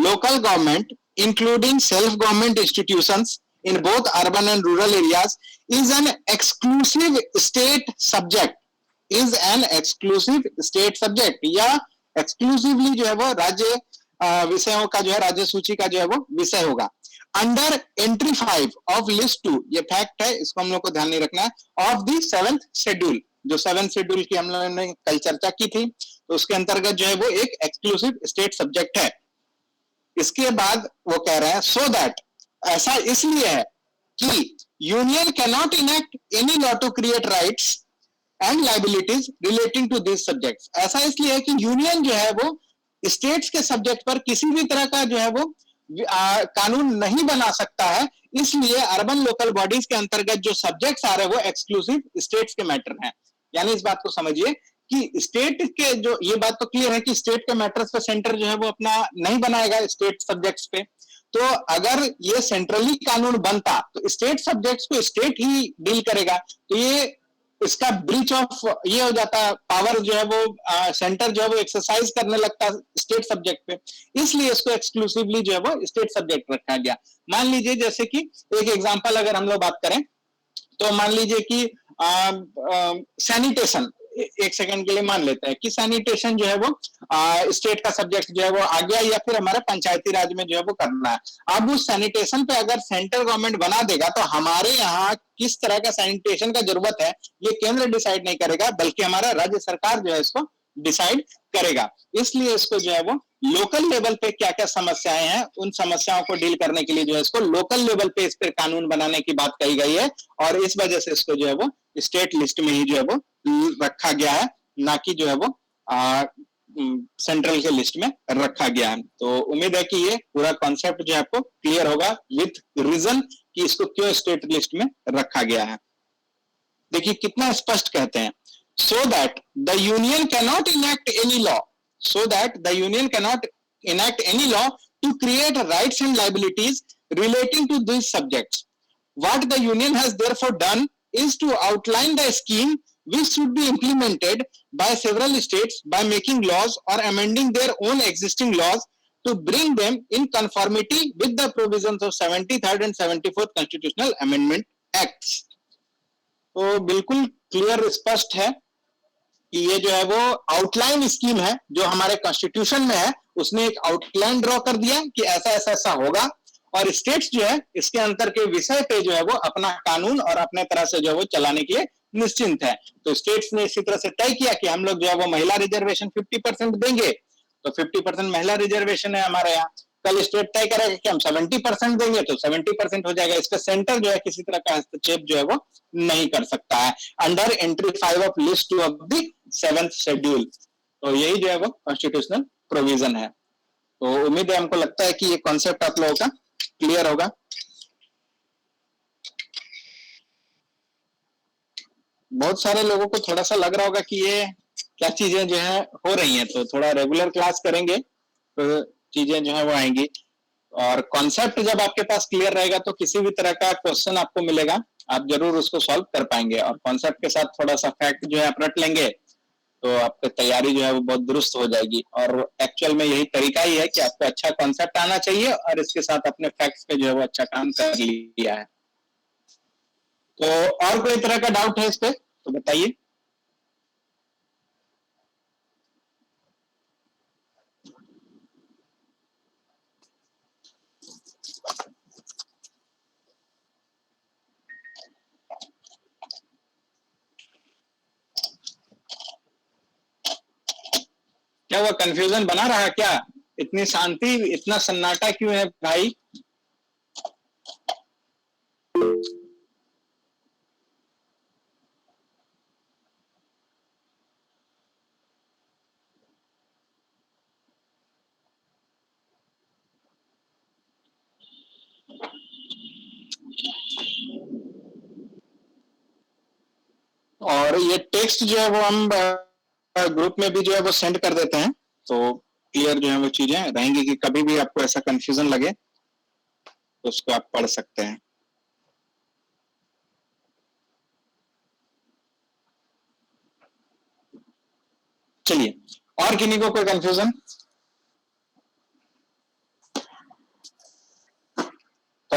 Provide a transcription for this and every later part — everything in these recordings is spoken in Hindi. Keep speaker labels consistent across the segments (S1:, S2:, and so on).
S1: local government, including self-government institutions in both urban and rural areas, is an exclusive state subject. Is an exclusive state subject या exclusively जो है वो राज्य विषयों का जो है राज्य सूची का जो है वो विषय होगा. अंडर एंट्री 5 ऑफ लिस्ट 2, ये फैक्ट है, इसको हम लोग को ध्यान नहीं रखना है, ऑफ द 7th शेड्यूल, जो 7th शेड्यूल की हम लोगों ने कल चर्चा की थी, तो उसके अंतर्गत जो है वो एक एक्सक्लूसिव स्टेट सब्जेक्ट है. इसके बाद वो कह रहे हैं सो दैट, ऐसा इसलिए है कि union can not enact any law to create rights and liabilities relating to this subjects. ऐसा इसलिए है कि यूनियन जो है वो स्टेट्स के सब्जेक्ट पर किसी भी तरह का जो है वो कानून नहीं बना सकता है. इसलिए अर्बन लोकल बॉडीज के अंतर्गत जो सब्जेक्ट्स आ रहे हैं वो एक्सक्लूसिव स्टेट्स के मैटर हैं. यानी इस बात को समझिए कि स्टेट के जो, ये बात तो क्लियर है कि स्टेट के मैटर्स पे सेंटर जो है वो अपना नहीं बनाएगा स्टेट सब्जेक्ट्स पे. तो अगर ये सेंट्रली कानून बनता तो स्टेट सब्जेक्ट्स को स्टेट ही डील करेगा, तो ये इसका ब्रीच ऑफ ये हो जाता, पावर जो है वो सेंटर जो है वो एक्सरसाइज करने लगता स्टेट सब्जेक्ट पे. इसलिए इसको एक्सक्लूसिवली जो है वो स्टेट सब्जेक्ट रखा गया. मान लीजिए जैसे कि एक एग्जांपल अगर हम लोग बात करें तो मान लीजिए कि सैनिटेशन, एक सेकंड के लिए मान लेते हैं कि सैनिटेशन जो है वो स्टेट का सब्जेक्ट जो है वो आ गया, या फिर हमारे पंचायती राज में जो है वो करना है. अब उस सैनिटेशन पे अगर सेंट्रल गवर्नमेंट बना देगा तो हमारे यहाँ किस तरह का सैनिटेशन का जरूरत है ये केंद्र डिसाइड नहीं करेगा, बल्कि हमारा राज्य सरकार जो है इसको डिसाइड करेगा. इसलिए इसको जो है वो लोकल लेवल पे क्या क्या समस्याएं हैं उन समस्याओं को डील करने के लिए जो है इसको लोकल लेवल पे इस पर कानून बनाने की बात कही गई है, और इस वजह से इसको जो है वो स्टेट लिस्ट में ही जो है वो रखा गया है, ना कि जो है वो सेंट्रल के लिस्ट में रखा गया है. तो उम्मीद है कि ये पूरा कॉन्सेप्ट जो है आपको क्लियर होगा विथ रीजन कि इसको क्यों स्टेट लिस्ट में रखा गया है. देखिए कितना स्पष्ट कहते हैं, so that the union cannot enact any law, so that the union cannot enact any law to create rights and liabilities relating to these subjects. What the union has therefore done is to outline the scheme which should be implemented by several states by making laws or amending their own existing laws to bring them in conformity with the provisions of 73rd and 74th Constitutional Amendment Acts. तो बिल्कुल क्लियर स्पष्ट है कि ये जो है वो आउटलाइन स्कीम है जो हमारे कॉन्स्टिट्यूशन में है, उसने एक आउटलाइन ड्रॉ कर दिया कि ऐसा ऐसा ऐसा होगा, और स्टेट्स जो है इसके अंतर के विषय पे जो है वो अपना कानून और अपने तरह से जो है वो चलाने के लिए निश्चिंत है. तो स्टेट्स ने इसी तरह से तय किया कि हम लोग जो है वो महिला रिजर्वेशन 50% देंगे, तो 50% महिला रिजर्वेशन है हमारे यहाँ. कल स्टेट तय करेगा कि हम 70% देंगे तो 70% हो जाएगा. इसका सेंटर जो है किसी तरह का हस्तक्षेप जो है वो नहीं कर सकता है under entry 5 of list 2 of the 7th schedule. तो यही जो है वो कॉन्स्टिट्यूशनल प्रोविजन है. तो उम्मीद है, हमको लगता है कि ये कॉन्सेप्ट आप लोगों का क्लियर होगा. बहुत सारे लोगों को थोड़ा सा लग रहा होगा कि ये क्या चीजें जो है हो रही हैं, तो थोड़ा रेगुलर क्लास करेंगे तो चीजें जो है वो आएंगी. और कॉन्सेप्ट जब आपके पास क्लियर रहेगा तो किसी भी तरह का क्वेश्चन आपको मिलेगा आप जरूर उसको सॉल्व कर पाएंगे. और कॉन्सेप्ट के साथ थोड़ा सा फैक्ट जो है आप रट लेंगे तो आपकी तैयारी जो है वो बहुत दुरुस्त हो जाएगी. और एक्चुअल में यही तरीका ही है कि आपको अच्छा कॉन्सेप्ट आना चाहिए और इसके साथ अपने फैक्ट्स पे जो है वो अच्छा काम कर लिया है. तो और कोई तरह का डाउट है इस पे तो बताइए. क्या वो कंफ्यूजन बना रहा क्या? इतनी शांति, इतना सन्नाटा क्यों है भाई? और ये टेक्स्ट जो है वो हम ग्रुप में भी जो है वो सेंड कर देते हैं, तो क्लियर जो है वो चीजें रहेंगी कि कभी भी आपको ऐसा कंफ्यूजन लगे तो उसको आप पढ़ सकते हैं. चलिए, और किन्हीं को कोई कंफ्यूजन?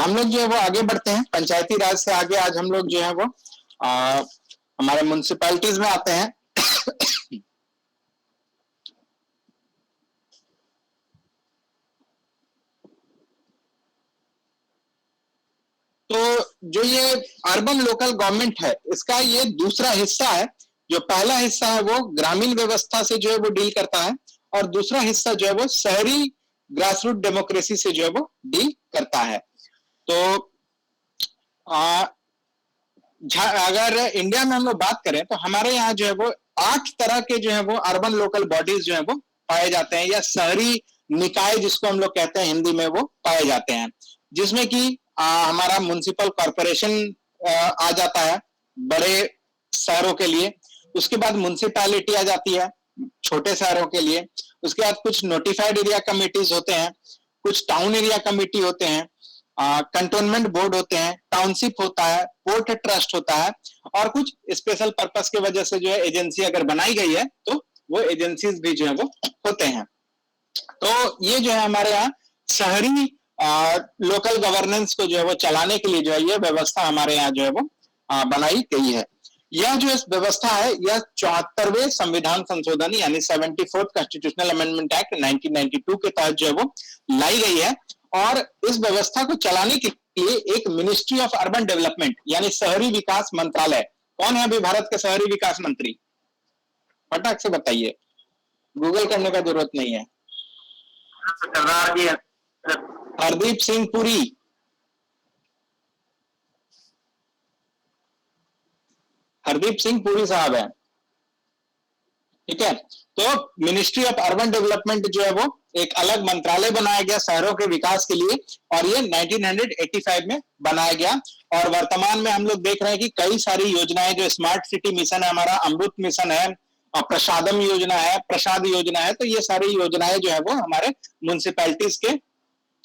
S1: हम लोग जो है वो आगे बढ़ते हैं, पंचायती राज से आगे आज हम लोग जो है वो हमारे म्युनिसिपैलिटीज में आते हैं। तो जो ये अर्बन लोकल गवर्नमेंट है, इसका ये दूसरा हिस्सा है। जो पहला हिस्सा है वो ग्रामीण व्यवस्था से जो है वो डील करता है, और दूसरा हिस्सा जो है वो शहरी ग्रास रूट डेमोक्रेसी से जो है वो डील करता है। तो अगर इंडिया में हम लोग बात करें तो हमारे यहाँ जो है वो 8 तरह के जो है वो अर्बन लोकल बॉडीज जो है वो पाए जाते हैं, या शहरी निकाय जिसको हम लोग कहते हैं हिंदी में, वो पाए जाते हैं। जिसमें कि हमारा म्युनिसिपल कॉर्पोरेशन आ जाता है बड़े शहरों के लिए। उसके बाद म्युनिसिपैलिटी आ जाती है छोटे शहरों के लिए। उसके बाद कुछ नोटिफाइड एरिया कमिटीज होते हैं, कुछ टाउन एरिया कमिटी होते हैं, कंटोनमेंट बोर्ड होते हैं, टाउनशिप होता है, पोर्ट ट्रस्ट होता है, और कुछ स्पेशल पर्पस की वजह से जो है एजेंसी अगर बनाई गई है तो वो एजेंसीज भी जो है वो होते हैं। तो ये जो है हमारे यहाँ शहरी लोकल गवर्नेंस को जो है वो चलाने के लिए जो है ये व्यवस्था हमारे यहाँ जो है वो बनाई गई है। यह जो व्यवस्था है यह 74वें संविधान संशोधन यानी 74th कॉन्स्टिट्यूशनल अमेंडमेंट एक्ट 1992 के तहत जो है वो लाई गई है। और इस व्यवस्था को चलाने के लिए एक मिनिस्ट्री ऑफ अर्बन डेवलपमेंट यानी शहरी विकास मंत्रालय। कौन है अभी भारत के शहरी विकास मंत्री? फटाक से बताइए, गूगल करने का जरूरत नहीं है। हरदीप सिंह पुरी। हरदीप सिंह पुरी साहब है, ठीक है। तो मिनिस्ट्री ऑफ अर्बन डेवलपमेंट जो है वो एक अलग मंत्रालय बनाया गया शहरों के विकास के लिए, और ये 1985 में बनाया गया। और वर्तमान में हम लोग देख रहे हैं कि कई सारी योजनाएं, जो स्मार्ट सिटी मिशन है हमारा, अमृत मिशन है, प्रसादम योजना है, प्रसाद योजना है, तो ये सारी योजनाएं जो है वो हमारे म्युनिसिपैलिटीज के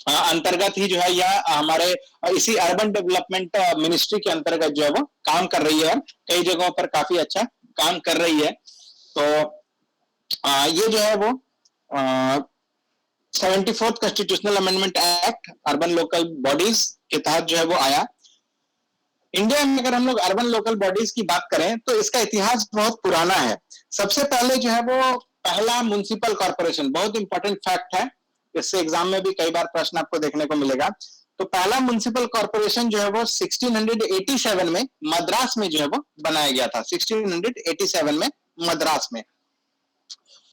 S1: अंतर्गत ही जो है, या हमारे इसी अर्बन डेवलपमेंट मिनिस्ट्री के अंतर्गत जो है वो काम कर रही है, और कई जगहों पर काफी अच्छा काम कर रही है। तो ये जो है वो 74th constitutional amendment act urban local bodies के तहत जो है वो आया। इंडिया में अगर हम लोग अर्बन लोकल बॉडीज की बात करें तो इसका इतिहास बहुत पुराना है। सबसे पहले जो है वो पहला म्युनिसिपल कॉर्पोरेशन, बहुत इंपॉर्टेंट फैक्ट है, इससे एग्जाम में भी कई बार प्रश्न आपको देखने को मिलेगा। तो पहला म्युनिसिपल कॉर्पोरेशन जो है वो 1687 में मद्रास में जो है वो बनाया गया था, 1687 में मद्रास में।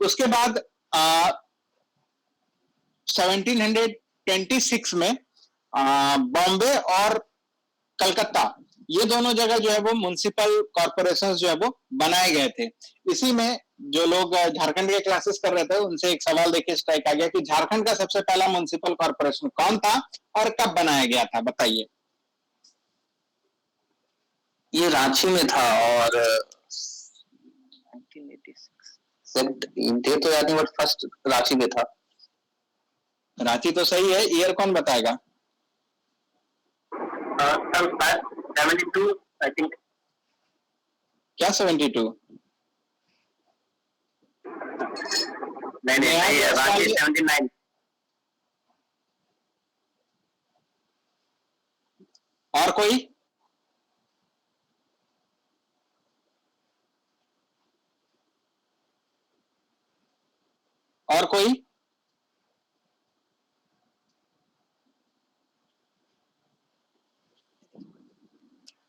S1: उसके बाद 1726 में बॉम्बे और कलकत्ता, ये दोनों जगह जो है वो म्युनिसिपल कॉर्पोरेशन जो है वो बनाए गए थे। इसी में जो लोग झारखंड के क्लासेस कर रहे थे उनसे एक सवाल देखिए स्ट्राइक आ गया कि झारखंड का सबसे पहला म्युनिसिपल कॉर्पोरेशन कौन था और कब बनाया गया था, बताइए।
S2: ये रांची में था, और 1986 तो याद नहीं, बट फर्स्ट रांची में था।
S1: रांची तो सही है, ईयर कौन बताएगा?
S2: 72 आई थिंक।
S1: क्या 72?
S2: नहीं, रांची 79।
S1: और कोई? और कोई?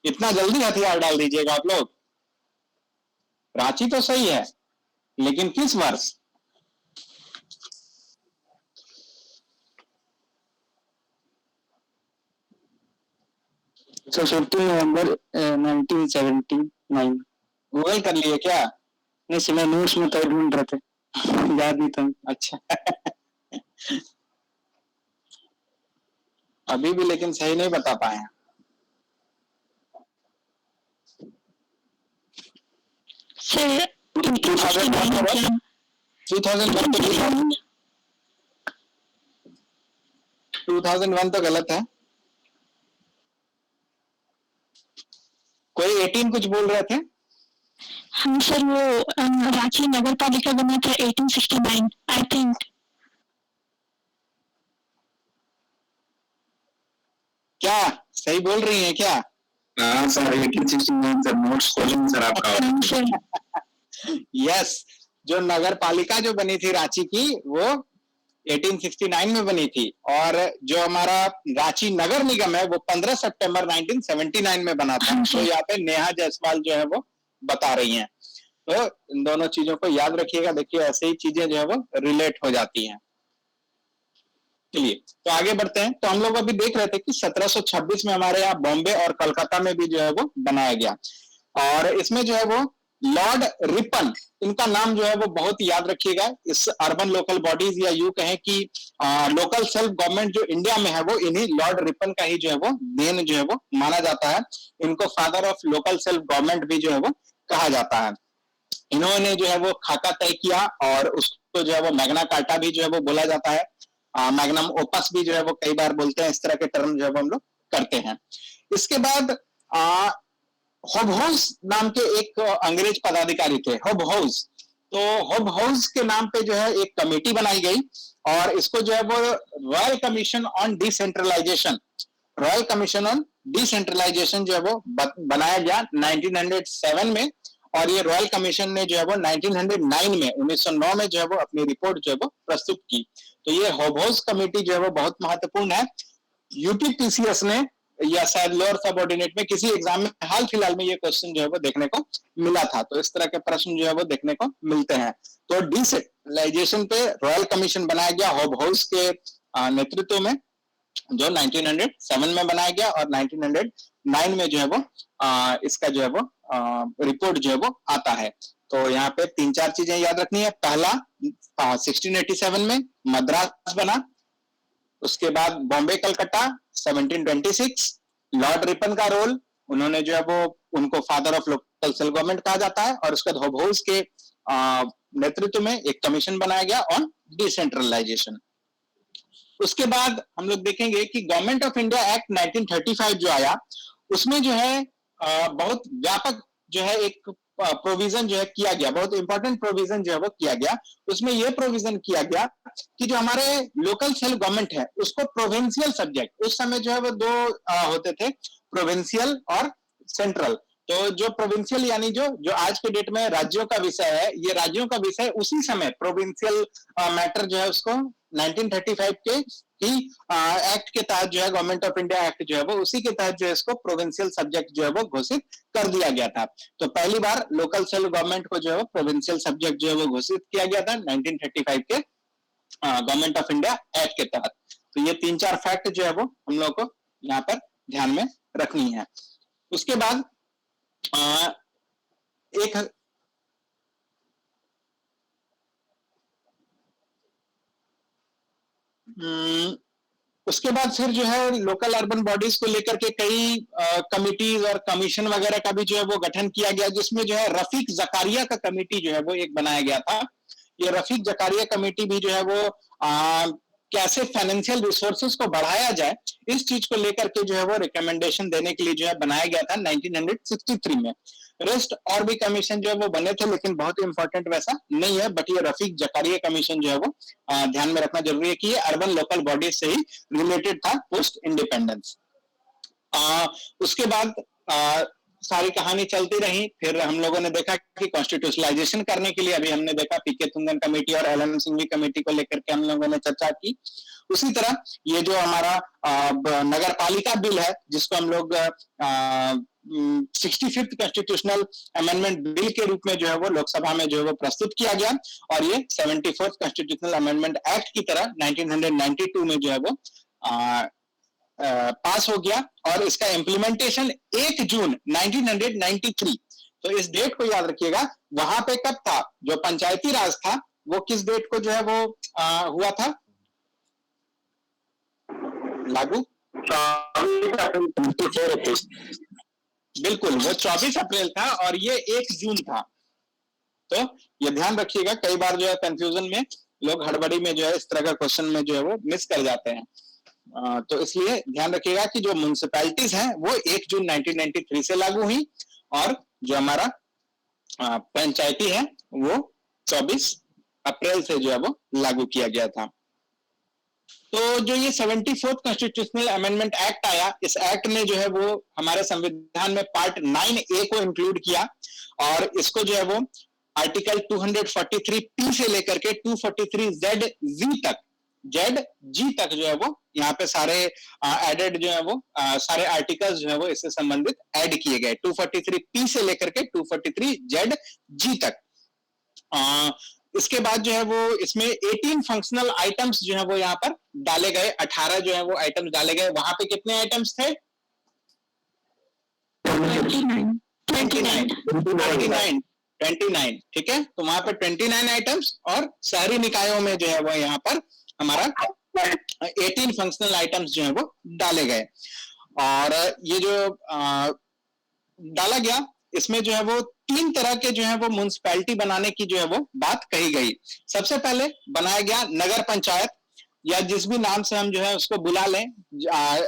S1: इतना जल्दी हथियार डाल दीजिएगा आप लोग? रांची तो सही है, लेकिन किस वर्ष?
S2: तो 15 नवंबर 1979।
S1: गूगल कर लिए क्या?
S2: नहीं सर, मैं नोट्स में तो ढूंढ रहे थे, याद नहीं था।
S1: अच्छा। अभी भी लेकिन सही नहीं बता पाए। 2001 तो गलत है। कोई 18 कुछ बोल रहे थे?
S3: हाँ सर, वो रांची नगर पालिका बना था 1869 आई थिंक।
S1: क्या सही बोल रही हैं क्या?
S2: हाँ सर, 1869 सर, नोट्स खोलेंगे सर आपका।
S3: हाँ सर।
S1: यस, जो नगर पालिका जो बनी थी रांची की वो 1869 में बनी थी, और जो हमारा रांची नगर निगम है वो 15 सितंबर 1979 में बना था। तो यहाँ पे नेहा जायसवाल जो है वो बता रही हैं। तो इन दोनों चीजों को याद रखिएगा, देखिए ऐसे ही चीजें जो है वो रिलेट हो जाती हैं। चलिए तो आगे बढ़ते हैं। तो हम लोग अभी देख रहे थे कि 1726 में हमारे यहाँ बॉम्बे और कलकत्ता में भी जो है वो बनाया गया, और इसमें जो है वो लॉर्ड रिपन, इनका नाम जो है वो बहुत याद रखिएगा। इस अर्बन लोकल बॉडीज या यूं कहें कि लोकल सेल्फ गवर्नमेंट जो इंडिया में है वो इन्हीं लॉर्ड रिपन का ही जो है वो देन जो है वो माना जाता है। इनको father of local self government भी जो है वो कहा जाता है। इन्होंने जो है वो खाका तय किया, और उसको जो है वो मैग्ना कार्टा भी जो है वो बोला जाता है। मैग्नम ओपस भी जो है वो कई बार बोलते हैं, इस तरह के टर्म जो है वो हम लोग करते हैं। इसके बाद होबहोज नाम के एक अंग्रेज पदाधिकारी थे, होबहोज। तो होबहोज के नाम पे जो है एक कमेटी बनाई गई, और इसको जो है वो royal commission on decentralisation, royal commission on decentralisation जो है वो बनाया गया 1907 में। और ये रॉयल कमीशन ने जो है वो 1909 में जो है वो अपनी रिपोर्ट जो है वो प्रस्तुत की। तो ये होबहोज कमेटी जो है वो बहुत महत्वपूर्ण है। यूपीपीसीएस ने या शायद लोअर सबऑर्डिनेट में किसी एग्जाम में हाल फिलहाल में ये क्वेश्चन जो है वो देखने को मिला था। तो इस तरह के प्रश्न जो है वो देखने को मिलते हैं। तो डिसेंट्रलाइजेशन पे रॉयल कमीशन बनाया गया होबहोज के नेतृत्व में, जो 1907 में बनाया गया, और 1909 में जो है वो इसका जो है वो रिपोर्ट जो है वो आता है। तो यहाँ पे 3-4 चीजें याद रखनी है। पहला 1687 में मद्रास बना, उसके बाद बॉम्बे कलकत्ता 1726, लॉर्ड रिपन का रोल, उन्होंने जो है वो उनको father of local self government कहा जाता है। और उसके बाद होबहोज के नेतृत्व में एक कमीशन बनाया गया ऑन डिसेंट्रलाइजेशन। उसके बाद हम लोग देखेंगे कि गवर्नमेंट ऑफ इंडिया एक्ट 1935 जो आया, उसमें जो है बहुत व्यापक जो है एक प्रोविजन जो है किया गया, बहुत इंपॉर्टेंट प्रोविजन जो है वो किया गया। उसमें यह प्रोविजन किया गया कि जो हमारे लोकल सेल्फ गवर्नमेंट है उसको प्रोविंशियल सब्जेक्ट, उस समय जो है वो दो होते थे, प्रोविंशियल और सेंट्रल। तो जो प्रोविंशियल यानी जो आज के डेट में राज्यों का विषय है, ये राज्यों का विषय उसी समय प्रोविंशियल मैटर जो है उसको 1935 के ही एक्ट के तहत जो है, गवर्नमेंट ऑफ इंडिया एक्ट जो है वो उसी के तहत जो है इसको प्रोविंशियल सब्जेक्ट जो है वो घोषित कर दिया गया था। तो पहली बार लोकल सेल्फ गवर्नमेंट को जो है वो प्रोविंशियल सब्जेक्ट जो है वो घोषित किया गया था 1935 के गवर्नमेंट ऑफ इंडिया एक्ट के तहत। तो ये 3-4 फैक्ट जो है वो हम लोग को यहाँ पर ध्यान में रखनी है। उसके बाद एक उसके बाद फिर जो है लोकल अर्बन बॉडीज को लेकर के कई कमिटीज और कमीशन वगैरह का भी जो है वो गठन किया गया, जिसमें जो है रफीक जकारिया का कमेटी जो है वो एक बनाया गया था। ये रफीक जकारिया कमेटी भी जो है वो कैसे फाइनेंशियल रिसोर्सेज को बढ़ाया जाए, इस चीज को लेकर के जो है वो रिकमेंडेशन देने के लिए जो है बनाया गया था 1963 में। रेस्ट और भी कमीशन जो है वो बने थे, लेकिन बहुत इंपॉर्टेंट वैसा नहीं है। बट ये रफीक जकारिया कमीशन जो है वो ध्यान में रखना जरूरी है कि ये अर्बन लोकल बॉडीज से ही रिलेटेड था पोस्ट इंडिपेंडेंस। उसके बाद सारी कहानी चलती रही। फिर हम लोगों ने देखा कि कॉन्स्टिट्यूशनलाइजेशन करने के लिए अभी हमने देखा पीके तुंगन कमेटी और एलएम सिंघवी कमेटी को लेकर के हम लोगों ने चर्चा की। उसी तरह ये जो हमारा नगर पालिका बिल है, जिसको हम लोग 65th कॉन्स्टिट्यूशनल अमेंडमेंट बिल के रूप में जो है वो लोकसभा में जो है वो प्रस्तुत किया गया, और ये 74th कॉन्स्टिट्यूशनल अमेंडमेंट एक्ट की तरह 1992 में जो है वो पास हो गया, और इसका इम्प्लीमेंटेशन 1 जून 1993। तो इस डेट को याद रखिएगा। वहां पे कब था जो पंचायती राज था, वो किस डेट को जो है वो हुआ था लागू? 24 अप्रैल। बिल्कुल, वो 24 अप्रैल था, और ये 1 जून था। तो ये ध्यान रखिएगा, कई बार जो है कंफ्यूजन में लोग हड़बड़ी में जो है इस तरह का क्वेश्चन में जो है वो मिस कर जाते हैं। तो इसलिए ध्यान रखिएगा कि जो म्युनिसिपैलिटीज हैं वो 1 जून 1993 से लागू हुई, और जो हमारा पंचायती है वो 24 अप्रैल से जो है वो लागू किया गया था। तो जो ये 74th कॉन्स्टिट्यूशनल अमेंडमेंट एक्ट आया, इस एक्ट ने जो है वो हमारे संविधान में पार्ट 9A को इंक्लूड किया और इसको जो है वो आर्टिकल 243P से लेकर के 243ZG तक, ZG तक जो है वो यहाँ पे सारे एडेड जो है वो सारे आर्टिकल्स जो है वो इससे संबंधित ऐड किए गए, 243P से लेकर के 243ZG तक। इसके बाद जो है वो इसमें 18 फंक्शनल आइटम्स जो है वो यहाँ पर डाले गए, 18 जो है वो आइटम्स डाले गए। वहां पे कितने आइटम्स थे? 29, ठीक है। तो वहां पर 29 आइटम्स और शहरी निकायों में जो है वो यहाँ पर हमारा 18 फंक्शनल आइटम्स जो है वो डाले गए। और ये जो डाला गया, इसमें जो है वो 3 तरह के जो है वो म्युनिसिपैलिटी बनाने की जो है वो बात कही गई। सबसे पहले बनाया गया नगर पंचायत, या जिस भी नाम से हम जो है उसको बुला लें,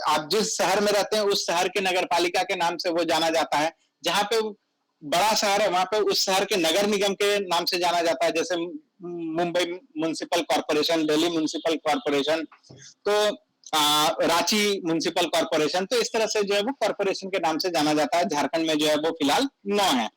S1: आप जिस शहर में रहते हैं उस शहर के नगर पालिका के नाम से वो जाना जाता है। जहां पे बड़ा शहर है वहां पे उस शहर के नगर निगम के नाम से जाना जाता है, जैसे Mumbai municipal corporation, Delhi municipal corporation, तो रांची म्युनिसिपल कॉर्पोरेशन। तो इस तरह से जो है वो कॉर्पोरेशन के नाम से जाना जाता है। झारखंड में जो है वो फिलहाल 9 है।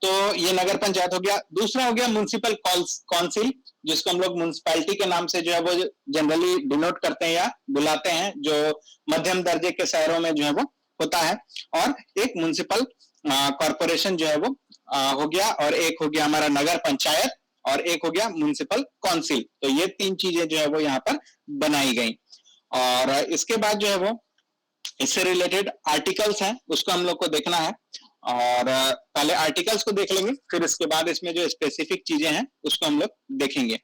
S1: तो ये नगर पंचायत हो गया। दूसरा हो गया म्युनिसिपल काउंसिल, जिसको हम लोग म्युनिसिपैलिटी के नाम से जो है वो जनरली डिनोट करते हैं या बुलाते हैं, जो मध्यम दर्जे के शहरों में जो है वो होता है। और एक म्युनिसिपल कॉर्पोरेशन जो है वो हो गया, और एक हो गया हमारा नगर पंचायत, और एक हो गया म्युनिसिपल काउंसिल। तो ये 3 चीजें जो है वो यहाँ पर बनाई गई। और इसके बाद जो है वो इससे रिलेटेड आर्टिकल्स हैं, उसको हम लोग को देखना है। और पहले आर्टिकल्स को देख लेंगे, फिर इसके बाद इसमें जो स्पेसिफिक चीजें हैं उसको हम लोग देखेंगे।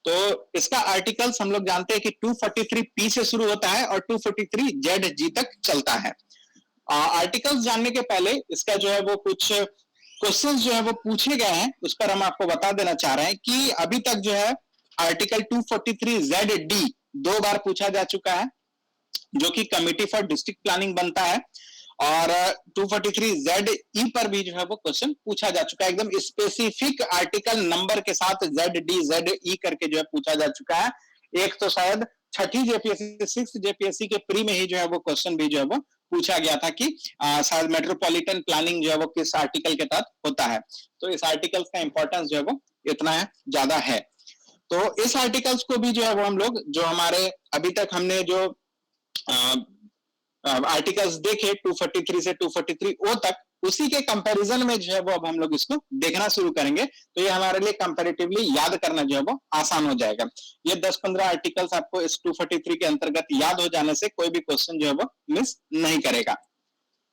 S1: तो इसका आर्टिकल्स हम लोग जानते हैं कि 243P से शुरू होता है और 243ZG तक चलता है। आर्टिकल्स जानने के पहले इसका जो है वो कुछ क्वेश्चंस जो है वो पूछे गए हैं, उस पर हम आपको बता देना चाह रहे हैं कि अभी तक जो है आर्टिकल 243ZD 2 बार पूछा जा चुका है, जो कि कमिटी फॉर डिस्ट्रिक्ट प्लानिंग बनता है। और 243ZE पर भी जो है वो क्वेश्चन पूछा जा चुका है, एकदम स्पेसिफिक आर्टिकल नंबर के साथ ZD ZE करके जो है पूछा जा चुका है। एक तो शायद 6ठी जेपीएससी 6th जेपीएससी के प्री में ही जो है वो क्वेश्चन भी जो है वो पूछा गया था कि शायद मेट्रोपॉलिटन प्लानिंग जो है वो किस आर्टिकल के तहत होता है। तो इस आर्टिकल्स का इंपॉर्टेंस जो है वो इतना है, ज्यादा है। तो इस आर्टिकल्स को भी जो है वो हम लोग जो हमारे अभी तक हमने जो आर्टिकल्स देखे 243 से 243O तक, उसी के कंपैरिजन में जो है वो अब हम लोग इसको देखना शुरू करेंगे। तो ये हमारे लिए कंपैरेटिवली याद करना जो है वो आसान हो जाएगा। ये 10-15 आर्टिकल्स आपको इस 243 के अंतर्गत याद हो जाने से कोई भी क्वेश्चन जो है वो मिस नहीं करेगा।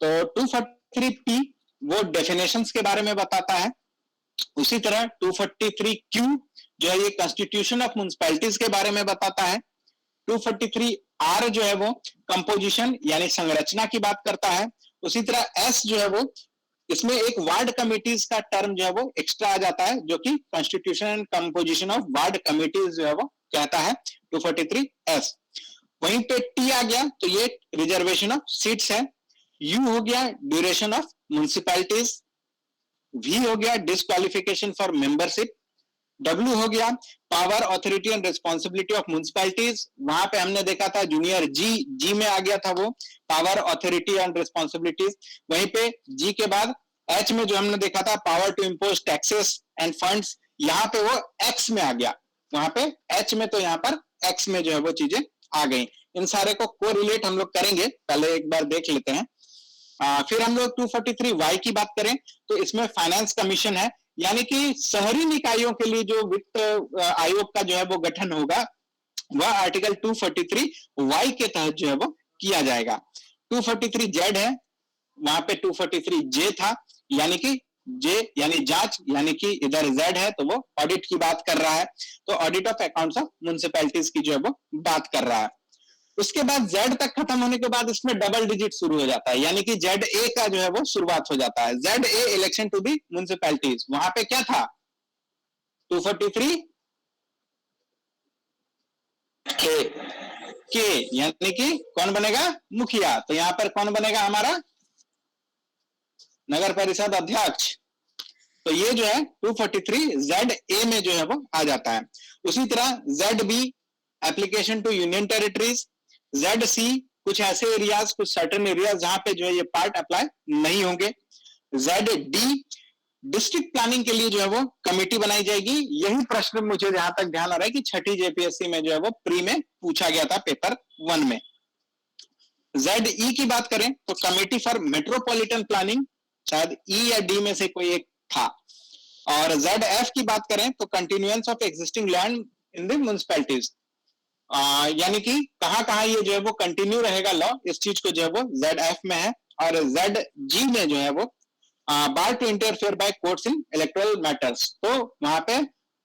S1: तो 243P वो डेफिनेशंस के बारे में बताता है। उसी तरह 243Q जो है ये कॉन्स्टिट्यूशन ऑफ म्युनिसिपैलिटीज के बारे में बताता है। 243R जो है वो कंपोजिशन यानी संरचना की बात करता है। उसी तरह S जो है वो इसमें एक वार्ड कमिटीज का टर्म जो है वो एक्स्ट्रा आ जाता है, जो कि constitution and composition of ward committees जो है वो कहता है 243S। वहीं पे T आ गया तो ये रिजर्वेशन ऑफ सीट्स है। U हो गया ड्यूरेशन ऑफ म्युनिसिपैलिटीज। V हो गया डिस्क्वालिफिकेशन फॉर मेंबरशिप। W हो गया power authority and responsibility of municipalities. वहां पे हमने देखा था जूनियर जी में आ गया था वो पावर ऑथोरिटी एंड रिस्पॉन्सिबिलिटीज। वहीं पे G के बाद H में जो हमने देखा था power to impose taxes and funds, यहाँ पे वो X में आ गया। वहां पे H में तो यहाँ पर X में जो है वो चीजें आ गई। इन सारे को कोरिलेट हम लोग करेंगे, पहले एक बार देख लेते हैं। फिर हम लोग 243Y की बात करें तो इसमें फाइनेंस कमीशन है, यानी कि शहरी निकायों के लिए जो वित्त आयोग का जो है वो गठन होगा वह आर्टिकल 243Y के तहत जो है वो किया जाएगा। 243Z है, वहां पे 243J था, यानी कि J यानी जांच, यानी कि इधर Z है तो वो ऑडिट की बात कर रहा है। तो audit of accounts of municipalities की जो है वो बात कर रहा है। उसके बाद Z तक खत्म होने के बाद इसमें डबल डिजिट शुरू हो जाता है, यानी कि ZA का जो है वो शुरुआत हो जाता है। ZA election to the municipalities, वहां पे क्या था 243 के, यानी कि कौन बनेगा मुखिया। तो यहां पर कौन बनेगा हमारा नगर परिषद अध्यक्ष। तो ये जो है 243 ZA में जो है वो आ जाता है। उसी तरह ZB application to union territories, ZC कुछ ऐसे एरियाज, कुछ सर्टेन एरियाज जहां पे जो है ये पार्ट अप्लाई नहीं होंगे, ZD डिस्ट्रिक्ट प्लानिंग के लिए जो है वो कमेटी बनाई जाएगी। यही प्रश्न मुझे जहां तक ध्यान आ रहा है कि छठी JPSC में जो है वो प्री में पूछा गया था पेपर 1 में। ZE की बात करें तो कमेटी फॉर मेट्रोपॉलिटन प्लानिंग, शायद E या D में से कोई एक था। और ZF की बात करें तो continuance of existing land in the municipalities, यानी कि कहां कहां ये जो है वो कंटिन्यू रहेगा लॉ, इस चीज को जो है वो ZF में है। और ZG में जो है वो bar to interfere by courts in electoral matters, तो वहां पे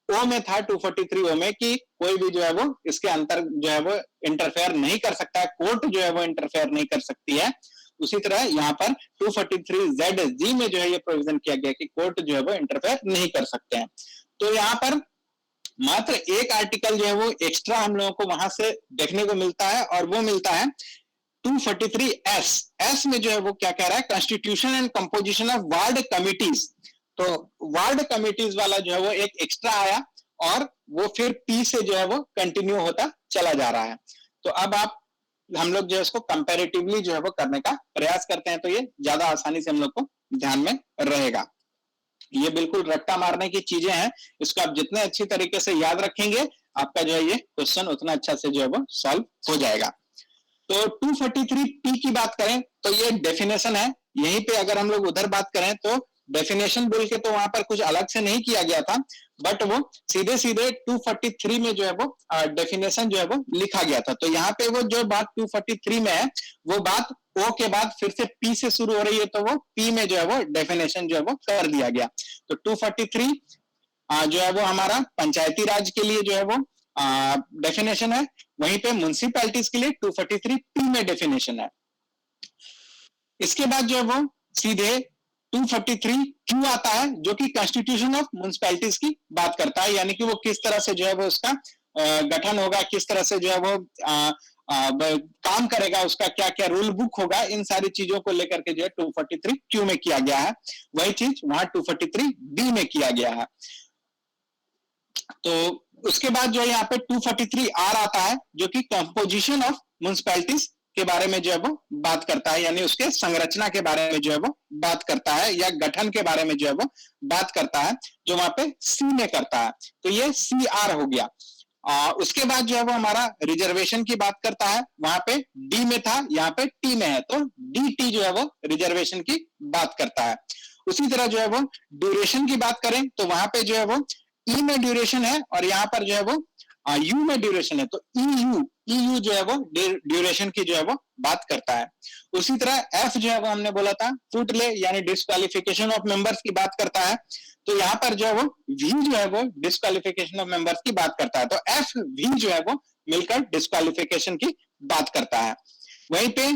S1: ओ में था 243 ओ में कि कोई भी जो है वो इसके अंतर जो है वो इंटरफेयर नहीं कर सकता है, कोर्ट जो है वो इंटरफेयर नहीं कर सकती है। उसी तरह यहाँ पर 243 ZG में जो है ये प्रोविजन किया गया कि कोर्ट जो है वो इंटरफेयर नहीं कर सकते हैं। तो यहाँ पर मात्र एक आर्टिकल जो है वो एक्स्ट्रा हम लोगों को वहां से देखने को मिलता है, और वो मिलता है 243S में जो है वो क्या कह रहा है, constitution and composition of ward committees. तो वार्ड कमिटीज वाला जो है वो एक एक्स्ट्रा आया, और वो फिर P से जो है वो कंटिन्यू होता चला जा रहा है। तो अब हम लोग जो है इसको कंपैरेटिवली जो है वो करने का प्रयास करते हैं, तो ये ज्यादा आसानी से हम लोग को ध्यान में रहेगा। ये बिल्कुल रट्टा मारने की चीजें हैं, इसको आप जितने अच्छी तरीके से याद रखेंगे आपका जो है ये क्वेश्चन उतना अच्छा से जो है वो सॉल्व हो जाएगा। तो 243P की बात करें तो ये डेफिनेशन है। यहीं पे अगर हम लोग उधर बात करें तो डेफिनेशन बोल के तो वहां पर कुछ अलग से नहीं किया गया था, बट वो सीधे सीधे 243 में जो है वो डेफिनेशन जो है वो लिखा गया था। तो यहाँ पे वो जो बात 243 में है वो बात O के बाद फिर से P से शुरू हो रही है, तो वो P में जो है वो डेफिनेशन जो है वो कर दिया गया। तो 243 जो है वो हमारा पंचायती राज के लिए जो है वो डेफिनेशन है, वहीं पे म्युनिसिपैलिटीज के लिए 243P में डेफिनेशन है। इसके बाद जो है वो सीधे 243Q आता है, जो कि कॉन्स्टिट्यूशन ऑफ म्युनिसिपैलिटीज की बात करता है, यानी कि वो किस तरह से जो है वो उसका गठन होगा, किस तरह से जो है वो काम करेगा, उसका क्या क्या रूल बुक होगा, इन सारी चीजों को लेकर के जो है 243Q में किया गया है। वही चीज वहां 243D में किया गया है। तो उसके बाद जो है यहाँ पे 243R आता है, जो कि कंपोजिशन ऑफ म्युनिसिपैलिटीज के बारे में जो है वो बात करता है, यानी उसके संरचना के बारे में जो है वो बात करता है, या गठन के बारे में जो है वो बात करता है, जो वहां पे C में करता है। तो ये CR हो गया। उसके बाद जो है वो हमारा रिजर्वेशन की बात करता है, वहां पे D में था, यहाँ पे T में है, तो DT जो है वो रिजर्वेशन की बात करता है। उसी तरह जो है वो ड्यूरेशन की बात करें तो वहां पे जो है वो E में ड्यूरेशन है, और यहाँ पर जो है वो U में ड्यूरेशन है, तो EU जो है वो ड्यूरेशन की जो है वो बात करता है। उसी तरह F जो है वो हमने बोला था फुटले यानी डिस्क्वालिफिकेशन ऑफ मेंबर्स की बात करता है, तो यहाँ पर जो है वो V जो है वो डिस्क्वालिफिकेशन ऑफ मेंबर्स की बात करता है। तो FV जो है वो मिलकर डिस्क्वालिफिकेशन की बात करता है। वहीं पे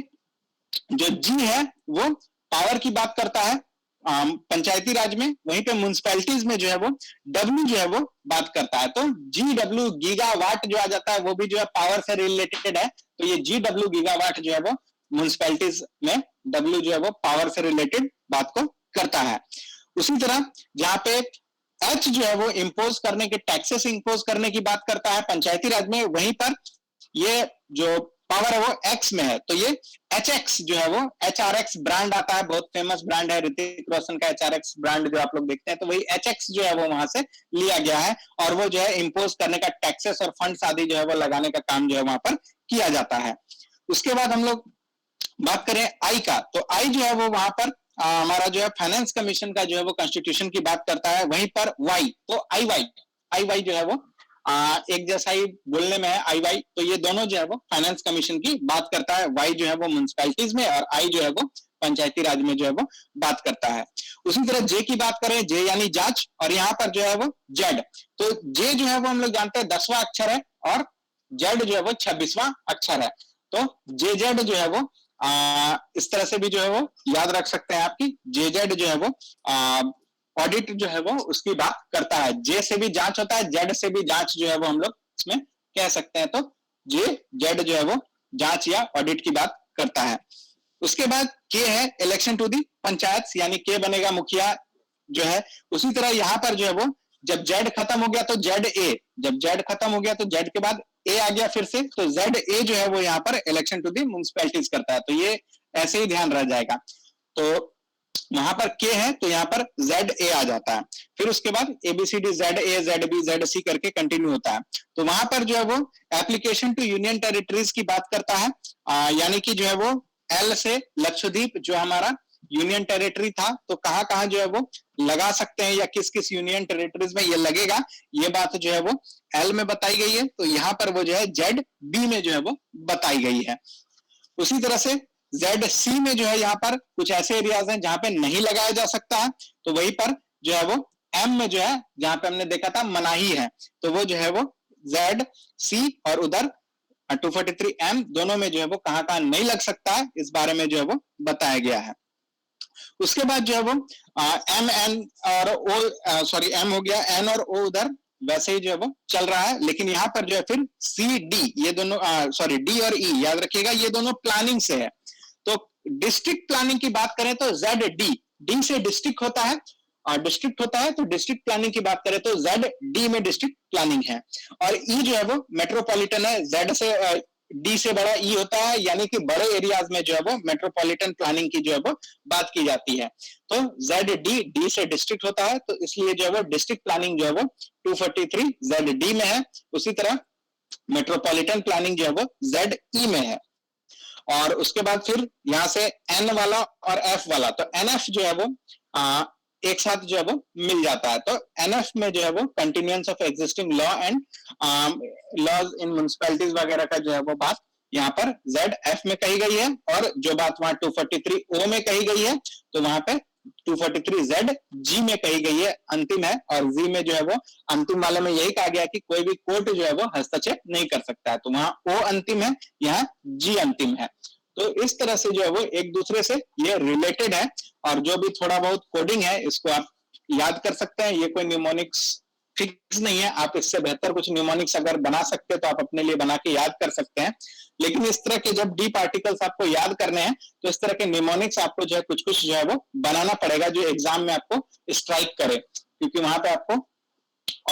S1: जो G है वो पावर की बात करता है पंचायती राज में, वहीं पे म्युनिसिपैलिटीज में जो है वो W जो है वो बात करता है। तो GW गीगावाट जो आ जाता है वो भी जो है पावर से रिलेटेड है, तो ये GW गीगावाट जो है वो म्युनिसिपैलिटीज में W जो है वो पावर से रिलेटेड बात को करता है। उसी तरह जहां पे H जो है वो इंपोज करने के, टैक्सेस इंपोज करने की बात करता है पंचायती राज में, वहीं पर ये जो पावर है वो X में है, तो ये HX जो है वो HRX ब्रांड आता है, बहुत फेमस ब्रांड है, ऋतिक रोशन का HRX ब्रांड जो आप लोग देखते हैं, तो वही HX जो है वो वहां से लिया गया है, और वो जो है इंपोज करने का, टैक्सेस और फंड्स आदि जो है वो लगाने का काम जो है वहां पर किया जाता है। उसके बाद हम लोग बात करें I का, तो I जो है वो वहां पर हमारा जो है फाइनेंस कमीशन का जो है वो कॉन्स्टिट्यूशन की बात करता है। वहीं पर Y, तो आई जो है वो एक जैसा ही बोलने में है IY, तो ये दोनों जो है वो फाइनेंस कमीशन की बात करता है। Y जो है वो म्युनिसिपैलिटीज में, और I जो है वो पंचायती राज में जो है वो बात करता है। उसी तरह J की बात करें, J यानी जांच, और यहाँ पर जो है वो Z, तो J जो है वो हम लोग जानते हैं 10वां अक्षर है, और Z जो है वो 26वां अक्षर है। तो JZ जो है वो इस तरह से भी जो है वो याद रख सकते हैं आपकी, JZ जो है वो ऑडिट जो है वो उसकी बात करता है। J से भी जांच होता है, Z से भी जांच जो है वो हम लोग इसमें कह सकते हैं। तो JZ जो है वो जांच या ऑडिट की बात करता है। उसके बाद K है इलेक्शन टू दी पंचायत, यानी K बनेगा मुखिया जो है। उसी तरह यहाँ पर जो है वो जब Z खत्म हो गया तो ZA, जब Z खत्म हो गया तो Z के बाद ए आ गया फिर से, तो ZA जो है वो यहाँ पर इलेक्शन टू दी म्युनिसिपैलिटीज करता है, तो ये ऐसे ही ध्यान रह जाएगा। तो वहां पर के है तो यहाँ पर ZA आ जाता है, फिर उसके बाद ABCD ZA ZB ZC करके कंटिन्यू होता है। तो वहां पर जो है वो एप्लीकेशन टू यूनियन टेरिटरीज की बात करता है, यानी कि जो है वो L से लक्षद्वीप जो हमारा यूनियन टेरिटरी था, तो कहाँ कहाँ जो है वो लगा सकते हैं या किस किस यूनियन टेरिटरीज में ये लगेगा, ये बात जो है वो L में बताई गई है, तो यहाँ पर वो जो है ZB में जो है वो बताई गई है। उसी तरह से ZC में जो है यहाँ पर कुछ ऐसे एरियाज हैं जहां पे नहीं लगाया जा सकता है, तो वहीं पर जो है वो M में जो है जहां पे हमने देखा था मनाही है, तो वो जो है वो ZC और उधर 243M दोनों में जो है वो कहां कहां नहीं लग सकता है, इस बारे में जो है वो बताया गया है। उसके बाद जो है वो M N और O, सॉरी M हो गया, N और O उधर वैसे ही जो है वो चल रहा है, लेकिन यहाँ पर जो है फिर CD ये दोनों सॉरी D और E याद रखिएगा, ये दोनों प्लानिंग से है। तो डिस्ट्रिक्ट प्लानिंग की बात करें तो ZD, D से डिस्ट्रिक्ट होता है और डिस्ट्रिक्ट होता है, तो डिस्ट्रिक्ट प्लानिंग की बात करें तो ZD में डिस्ट्रिक्ट प्लानिंग है। और E जो है वो मेट्रोपॉलिटन है, Z से D से बड़ा E होता है, यानी कि बड़े एरियाज में जो है वो मेट्रोपॉलिटन प्लानिंग की जो है वो बात की जाती है। तो ZD D से डिस्ट्रिक्ट होता है, तो इसलिए जो है वो डिस्ट्रिक्ट प्लानिंग जो है वो 243 ZD में है। उसी तरह मेट्रोपॉलिटन प्लानिंग जो है वो ZE में है। और उसके बाद फिर यहाँ से N वाला और F वाला, तो NF जो है वो एक साथ जो है वो मिल जाता है। तो NF में जो है वो continuance of existing law and laws in municipalities वगैरह का जो है वो बात यहाँ पर ZF में कही गई है, और जो बात वहां 243O में कही गई है तो वहां पे 243ZG में कही गई है, अंतिम है। और Z में जो है वो अंतिम वाले में यही कहा गया कि कोई भी कोर्ट जो है वो हस्तक्षेप नहीं कर सकता है, तो वहां O अंतिम है, यहाँ G अंतिम है। तो इस तरह से जो है वो एक दूसरे से ये रिलेटेड है, और जो भी थोड़ा बहुत कोडिंग है इसको आप याद कर सकते हैं। ये कोई न्यूमोनिक्स फिक्स नहीं है, आप इससे बेहतर कुछ न्यूमोनिक्स अगर बना सकते हैं तो आप अपने लिए बना के याद कर सकते हैं, लेकिन इस तरह के जब डीप आर्टिकल्स आपको याद करने हैं तो इस तरह के न्यूमोनिक्स आपको जो है कुछ कुछ जो है वो बनाना पड़ेगा जो एग्जाम में आपको स्ट्राइक करे, क्योंकि वहां पे आपको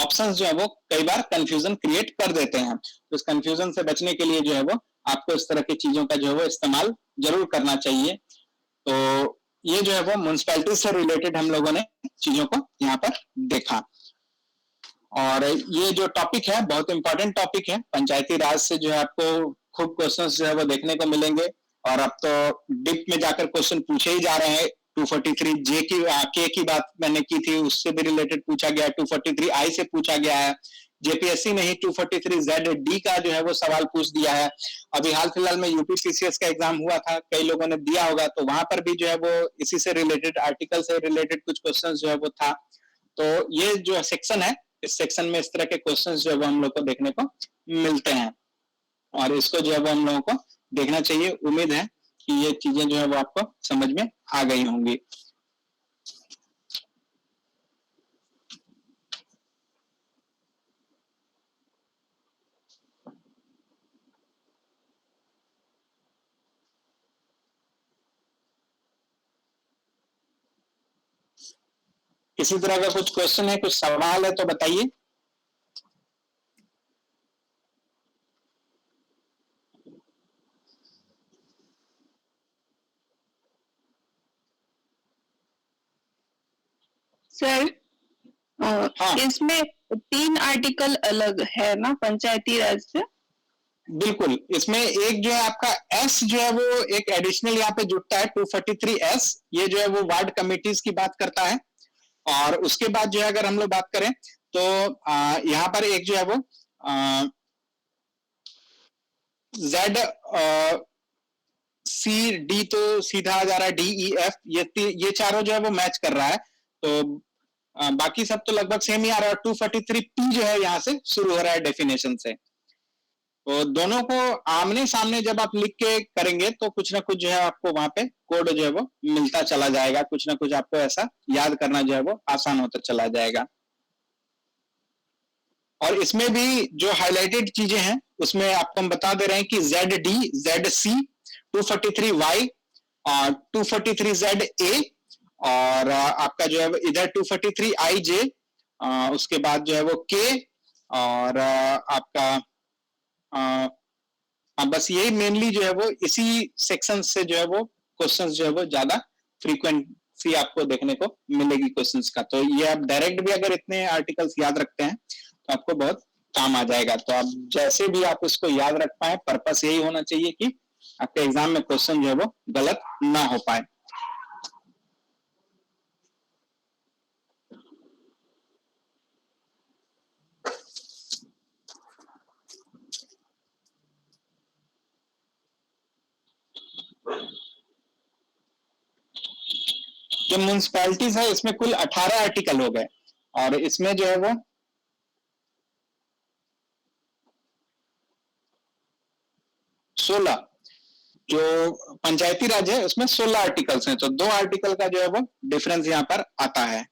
S1: ऑप्शंस जो है वो कई बार कंफ्यूजन क्रिएट कर देते हैं। तो इस कंफ्यूजन से बचने के लिए जो है वो आपको इस तरह की चीजों का जो है वो इस्तेमाल जरूर करना चाहिए। तो ये जो है वो म्युनिसिपैलिटी से रिलेटेड हम लोगों ने चीजों को यहाँ पर देखा, और ये जो टॉपिक है बहुत इंपॉर्टेंट टॉपिक है। पंचायती राज से जो है आपको खूब क्वेश्चंस जो है वो देखने को मिलेंगे, और अब तो डिप में जाकर क्वेश्चन पूछे ही जा रहे हैं। 243J की के की बात मैंने की थी, उससे भी रिलेटेड पूछा गया, 243I से पूछा गया है, JPSC ने ही 243ZD का जो है वो सवाल पूछ दिया है। अभी हाल फिलहाल में UPPCS का एग्जाम हुआ था, कई लोगों ने दिया होगा, तो वहां पर भी जो है वो इसी से रिलेटेड आर्टिकल से रिलेटेड कुछ क्वेश्चन जो है वो था। तो ये जो सेक्शन है, इस सेक्शन में इस तरह के क्वेश्चंस जो है वो हम लोग को देखने को मिलते हैं, और इसको जो है वो हम लोगों को देखना चाहिए। उम्मीद है कि ये चीजें जो है वो आपको समझ में आ गई होंगी। किसी तरह का कुछ क्वेश्चन है, कुछ सवाल है तो बताइए।
S4: सर
S1: हाँ
S4: इसमें 3 आर्टिकल अलग है ना पंचायती राज से?
S1: बिल्कुल, इसमें एक जो है आपका S जो है वो एक एडिशनल यहाँ पे जुड़ता है, 243S, ये जो है वो वार्ड कमिटीज की बात करता है। और उसके बाद जो है अगर हम लोग बात करें तो यहाँ पर एक जो है वो ZC D तो सीधा आ जा रहा है, DEF ये चारों जो है वो मैच कर रहा है, तो बाकी सब तो लगभग सेम ही आ रहा है। 243P जो है यहाँ से शुरू हो रहा है डेफिनेशन से। तो दोनों को आमने सामने जब आप लिख के करेंगे तो कुछ ना कुछ जो है आपको वहां पे कोड जो है वो मिलता चला जाएगा, कुछ ना कुछ आपको ऐसा याद करना जो है वो आसान होता चला जाएगा। और इसमें भी जो हाईलाइटेड चीजें हैं उसमें आपको हम बता दे रहे हैं कि ZD, ZC, 243Y और 243ZA, और आपका जो है इधर 243IJ, उसके बाद जो है वो K, और आपका हाँ, बस यही मेनली जो है वो इसी सेक्शन से जो है वो क्वेश्चंस जो है वो ज्यादा फ्रीक्वेंसी आपको देखने को मिलेगी क्वेश्चंस का। तो ये आप डायरेक्ट भी अगर इतने आर्टिकल्स याद रखते हैं तो आपको बहुत काम आ जाएगा। तो आप जैसे भी आप इसको याद रख पाए, पर्पस यही होना चाहिए कि आपके एग्जाम में क्वेश्चन जो है वो गलत ना हो पाए। जो म्यूनसिपैलिटीज है इसमें कुल 18 आर्टिकल हो गए और इसमें जो है वो 16, जो पंचायती राज है उसमें 16 आर्टिकल्स हैं। तो 2 आर्टिकल का जो है वो डिफरेंस यहाँ पर आता है।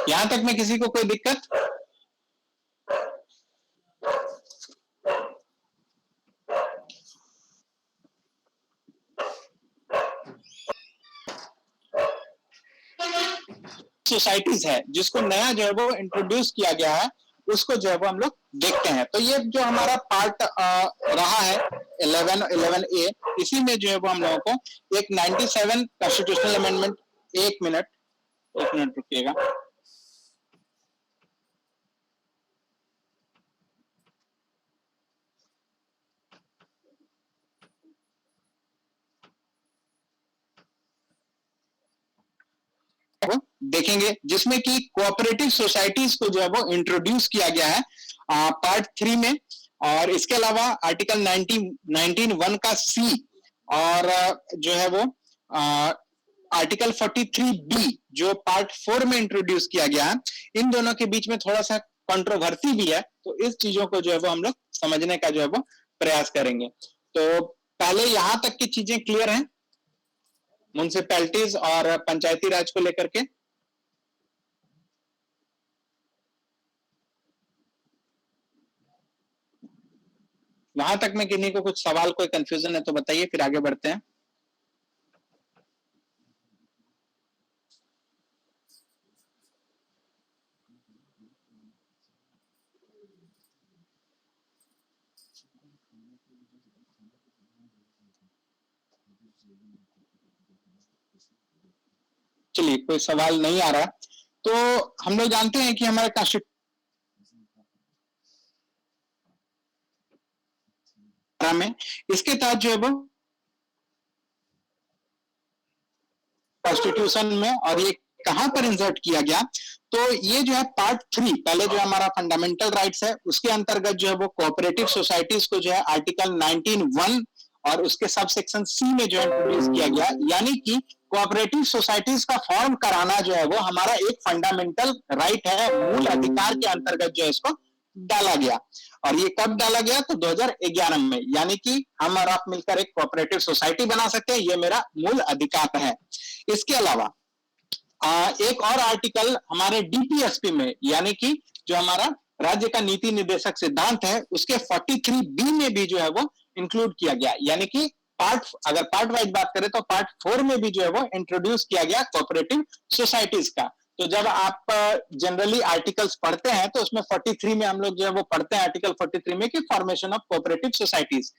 S1: यहां तक में किसी को कोई दिक्कत? सोसाइटीज है जिसको नया जो है वो इंट्रोड्यूस किया गया है, उसको जो है वो हम लोग देखते हैं। तो ये जो हमारा पार्ट रहा है 11A, इसी में जो है वो हम लोगों को एक 97 कॉन्स्टिट्यूशनल अमेंडमेंट, एक मिनट रुकिएगा। देखेंगे जिसमें कि कोऑपरेटिव सोसाइटीज को जो है वो इंट्रोड्यूस किया गया है पार्ट 3 में। और इसके अलावा आर्टिकल 19(1) का C और जो है वो आर्टिकल 43B जो पार्ट 4 में इंट्रोड्यूस किया गया है, इन दोनों के बीच में थोड़ा सा कंट्रोवर्सी भी है। तो इस चीजों को जो है वो हम लोग समझने का जो है वो प्रयास करेंगे। तो पहले यहां तक की चीजें क्लियर हैं म्युनिसिपैलिटीज और पंचायती राज को लेकर के? वहां तक में किन्हीं को कुछ सवाल, कोई कंफ्यूजन है तो बताइए, फिर आगे बढ़ते हैं। चलिए, कोई सवाल नहीं आ रहा तो हम लोग जानते हैं कि हमारे कॉन्स्टिट्यूशन में इसके तहत जो है वो कॉन्स्टिट्यूशन में, और ये कहां पर इंसर्ट किया गया, तो ये जो है पार्ट 3, पहले जो हमारा फंडामेंटल राइट्स है उसके अंतर्गत जो है वो कोऑपरेटिव सोसाइटीज को जो है आर्टिकल 19(1) और उसके सब सेक्शन C में जो है इंट्रोड्यूस किया गया। यानी कि कोऑपरेटिव सोसाइटीज का फॉर्म कराना जो है वो हमारा एक फंडामेंटल राइट है, मूल अधिकार के अंतर्गत जो है इसको डाला गया। और ये कब डाला गया? तो 2011 में। यानी कि हम और आप मिलकर एक कोऑपरेटिव सोसाइटी बना सकते हैं, ये मेरा मूल अधिकार है। इसके अलावा एक और आर्टिकल हमारे DPSP में, यानी कि जो हमारा राज्य का नीति निर्देशक सिद्धांत है, उसके 43B में भी जो है वो इंक्लूड किया गया। यानी कि अगर पार्ट वाइज बात करें तो पार्ट 4 में भी जो है वो इंट्रोड्यूस किया गया कोऑपरेटिव सोसाइटीज का। तो जब आप जनरली आर्टिकल्स पढ़ते हैं तो उसमें 43 में हम लोग जो है वो पढ़ते हैं आर्टिकल 43 में कि फॉर्मेशन ऑफ कोऑपरेटिव सोसाइटीज।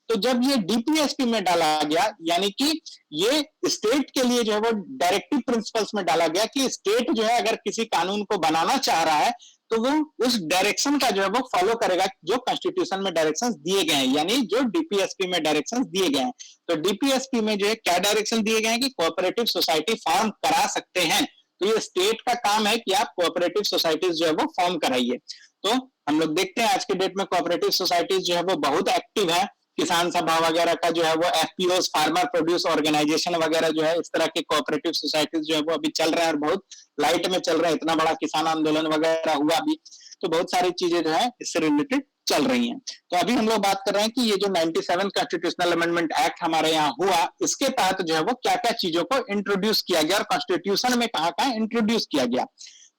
S1: तो जब ये DPSP में डाला गया, यानी कि ये स्टेट के लिए जो है वो डायरेक्टिव प्रिंसिपल्स में डाला गया कि स्टेट जो है अगर किसी कानून को बनाना चाह रहा है तो वो उस डायरेक्शन का जो है वो फॉलो करेगा जो कॉन्स्टिट्यूशन में डायरेक्शंस दिए गए हैं, यानी जो DPSP में डायरेक्शंस दिए गए हैं। तो DPSP में जो है क्या डायरेक्शन दिए गए हैं कि कोऑपरेटिव सोसाइटी फॉर्म करा सकते हैं। तो ये स्टेट का काम है कि आप कोऑपरेटिव सोसाइटीज जो है वो फॉर्म कराइए। तो हम लोग देखते हैं आज के डेट में कोऑपरेटिव सोसाइटीज जो है वो बहुत एक्टिव है। किसान सभा वगैरह का जो है वो FPOs, फार्मर प्रोड्यूस ऑर्गेनाइजेशन वगैरह जो है, इस तरह के कोऑपरेटिव सोसाइटीज जो है वो अभी चल रहे हैं और बहुत लाइट में चल रहे हैं। इतना बड़ा किसान आंदोलन वगैरह हुआ भी, तो बहुत सारी चीजें जो है इससे रिलेटेड चल रही हैं। तो अभी हम लोग बात कर रहे हैं कि ये जो 97 कॉन्स्टिट्यूशनल अमेंडमेंट एक्ट हमारे यहाँ हुआ, इसके तहत जो है वो क्या क्या चीजों को इंट्रोड्यूस किया गया और कॉन्स्टिट्यूशन में कहाँ कहाँ इंट्रोड्यूस किया गया।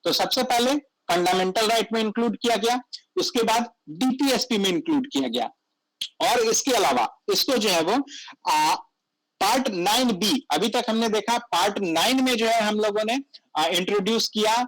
S1: तो सबसे पहले फंडामेंटल राइट में इंक्लूड किया गया, उसके बाद डीपीएसपी में इंक्लूड किया गया, और इसके अलावा इसको जो है वो पार्ट 9B, अभी तक हमने देखा पार्ट 9 में जो है हम लोगों ने इंट्रोड्यूस किया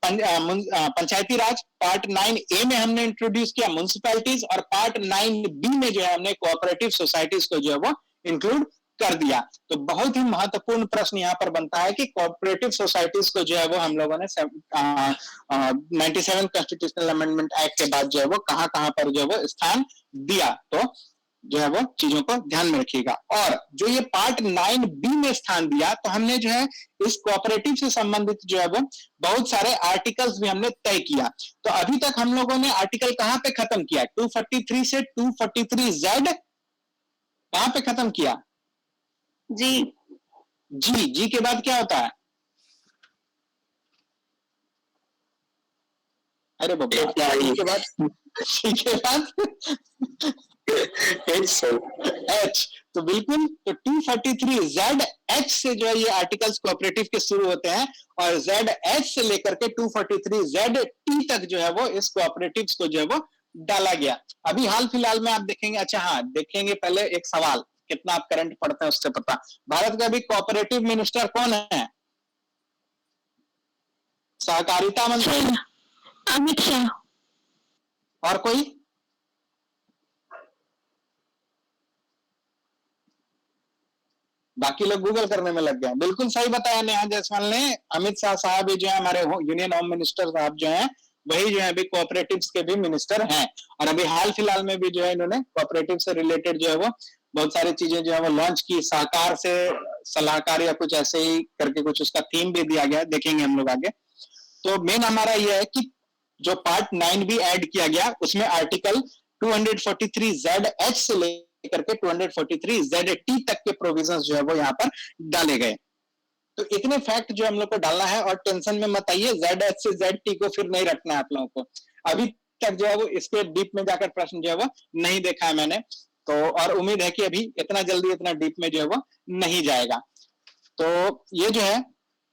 S1: पंचायती राज, पार्ट 9A में हमने इंट्रोड्यूस किया म्युनिसिपैलिटीज, और पार्ट 9B में जो है हमने कोऑपरेटिव सोसाइटीज को जो है वो इंक्लूड कर दिया। तो बहुत ही महत्वपूर्ण प्रश्न यहाँ पर बनता है कि कोऑपरेटिव सोसाइटीज को जो है वो हम लोगों ने 97 कॉन्स्टिट्यूशनल अमेंडमेंट एक्ट के बाद जो है वो कहां कहां पर जो है वो स्थान दिया, तो जो है वो चीजों को ध्यान में रखिएगा। और जो ये पार्ट 9B में स्थान दिया, तो हमने जो है इस कोऑपरेटिव से संबंधित जो है वो बहुत सारे आर्टिकल्स भी हमने तय किया। तो अभी तक हम लोगों ने आर्टिकल कहां पे खत्म किया, 243 से 243Z कहां पे खत्म किया,
S4: जी
S1: जी के बाद क्या होता है, अरे बाबा जी के बाद एच, तो बिल्कुल, तो 243ZH से जो है ये आर्टिकल्स कोऑपरेटिव के शुरू होते हैं, और ZH से लेकर के 243ZT तक जो है वो इस कोऑपरेटिव्स को जो है वो डाला गया। अभी हाल फिलहाल में आप देखेंगे, अच्छा हाँ देखेंगे, पहले एक सवाल, कितना आप करंट पढ़ते हैं उससे पता, भारत का भी कोऑपरेटिव मिनिस्टर कौन है, सहकारिता मंत्री
S3: अमित शाह।
S1: और कोई, बाकी लोग गूगल करने में लग गए। बिल्कुल सही बताया नेहा जायसवाल ने, अमित शाह साहब जो है हमारे यूनियन होम मिनिस्टर साहब जो हैं, वही जो है अभी कोऑपरेटिव्स के भी मिनिस्टर हैं, और अभी हाल फिलहाल में भी जो है इन्होंने कोऑपरेटिव से रिलेटेड जो है वो बहुत सारी चीजें जो है वो लॉन्च की, सहकार से सलाहकार या कुछ ऐसे ही करके कुछ उसका थीम भी दिया गया, देखेंगे हम लोग आगे। तो मेन हमारा यह है कि जो पार्ट 9B ऐड किया गया, उसमें आर्टिकल 243ZH से लेकर के 243ZT तक के प्रोविजंस जो है वो यहाँ पर डाले गए। तो इतने फैक्ट जो हम लोग को डालना है, और टेंशन में मत आइए, ZH से ZT को फिर नहीं रखना है आप लोगों को। अभी तक जो है वो इसके डीप में जाकर प्रश्न जो है वो नहीं देखा है मैंने, तो और उम्मीद है कि अभी इतना जल्दी इतना डीप में जो है वो नहीं जाएगा। तो ये जो है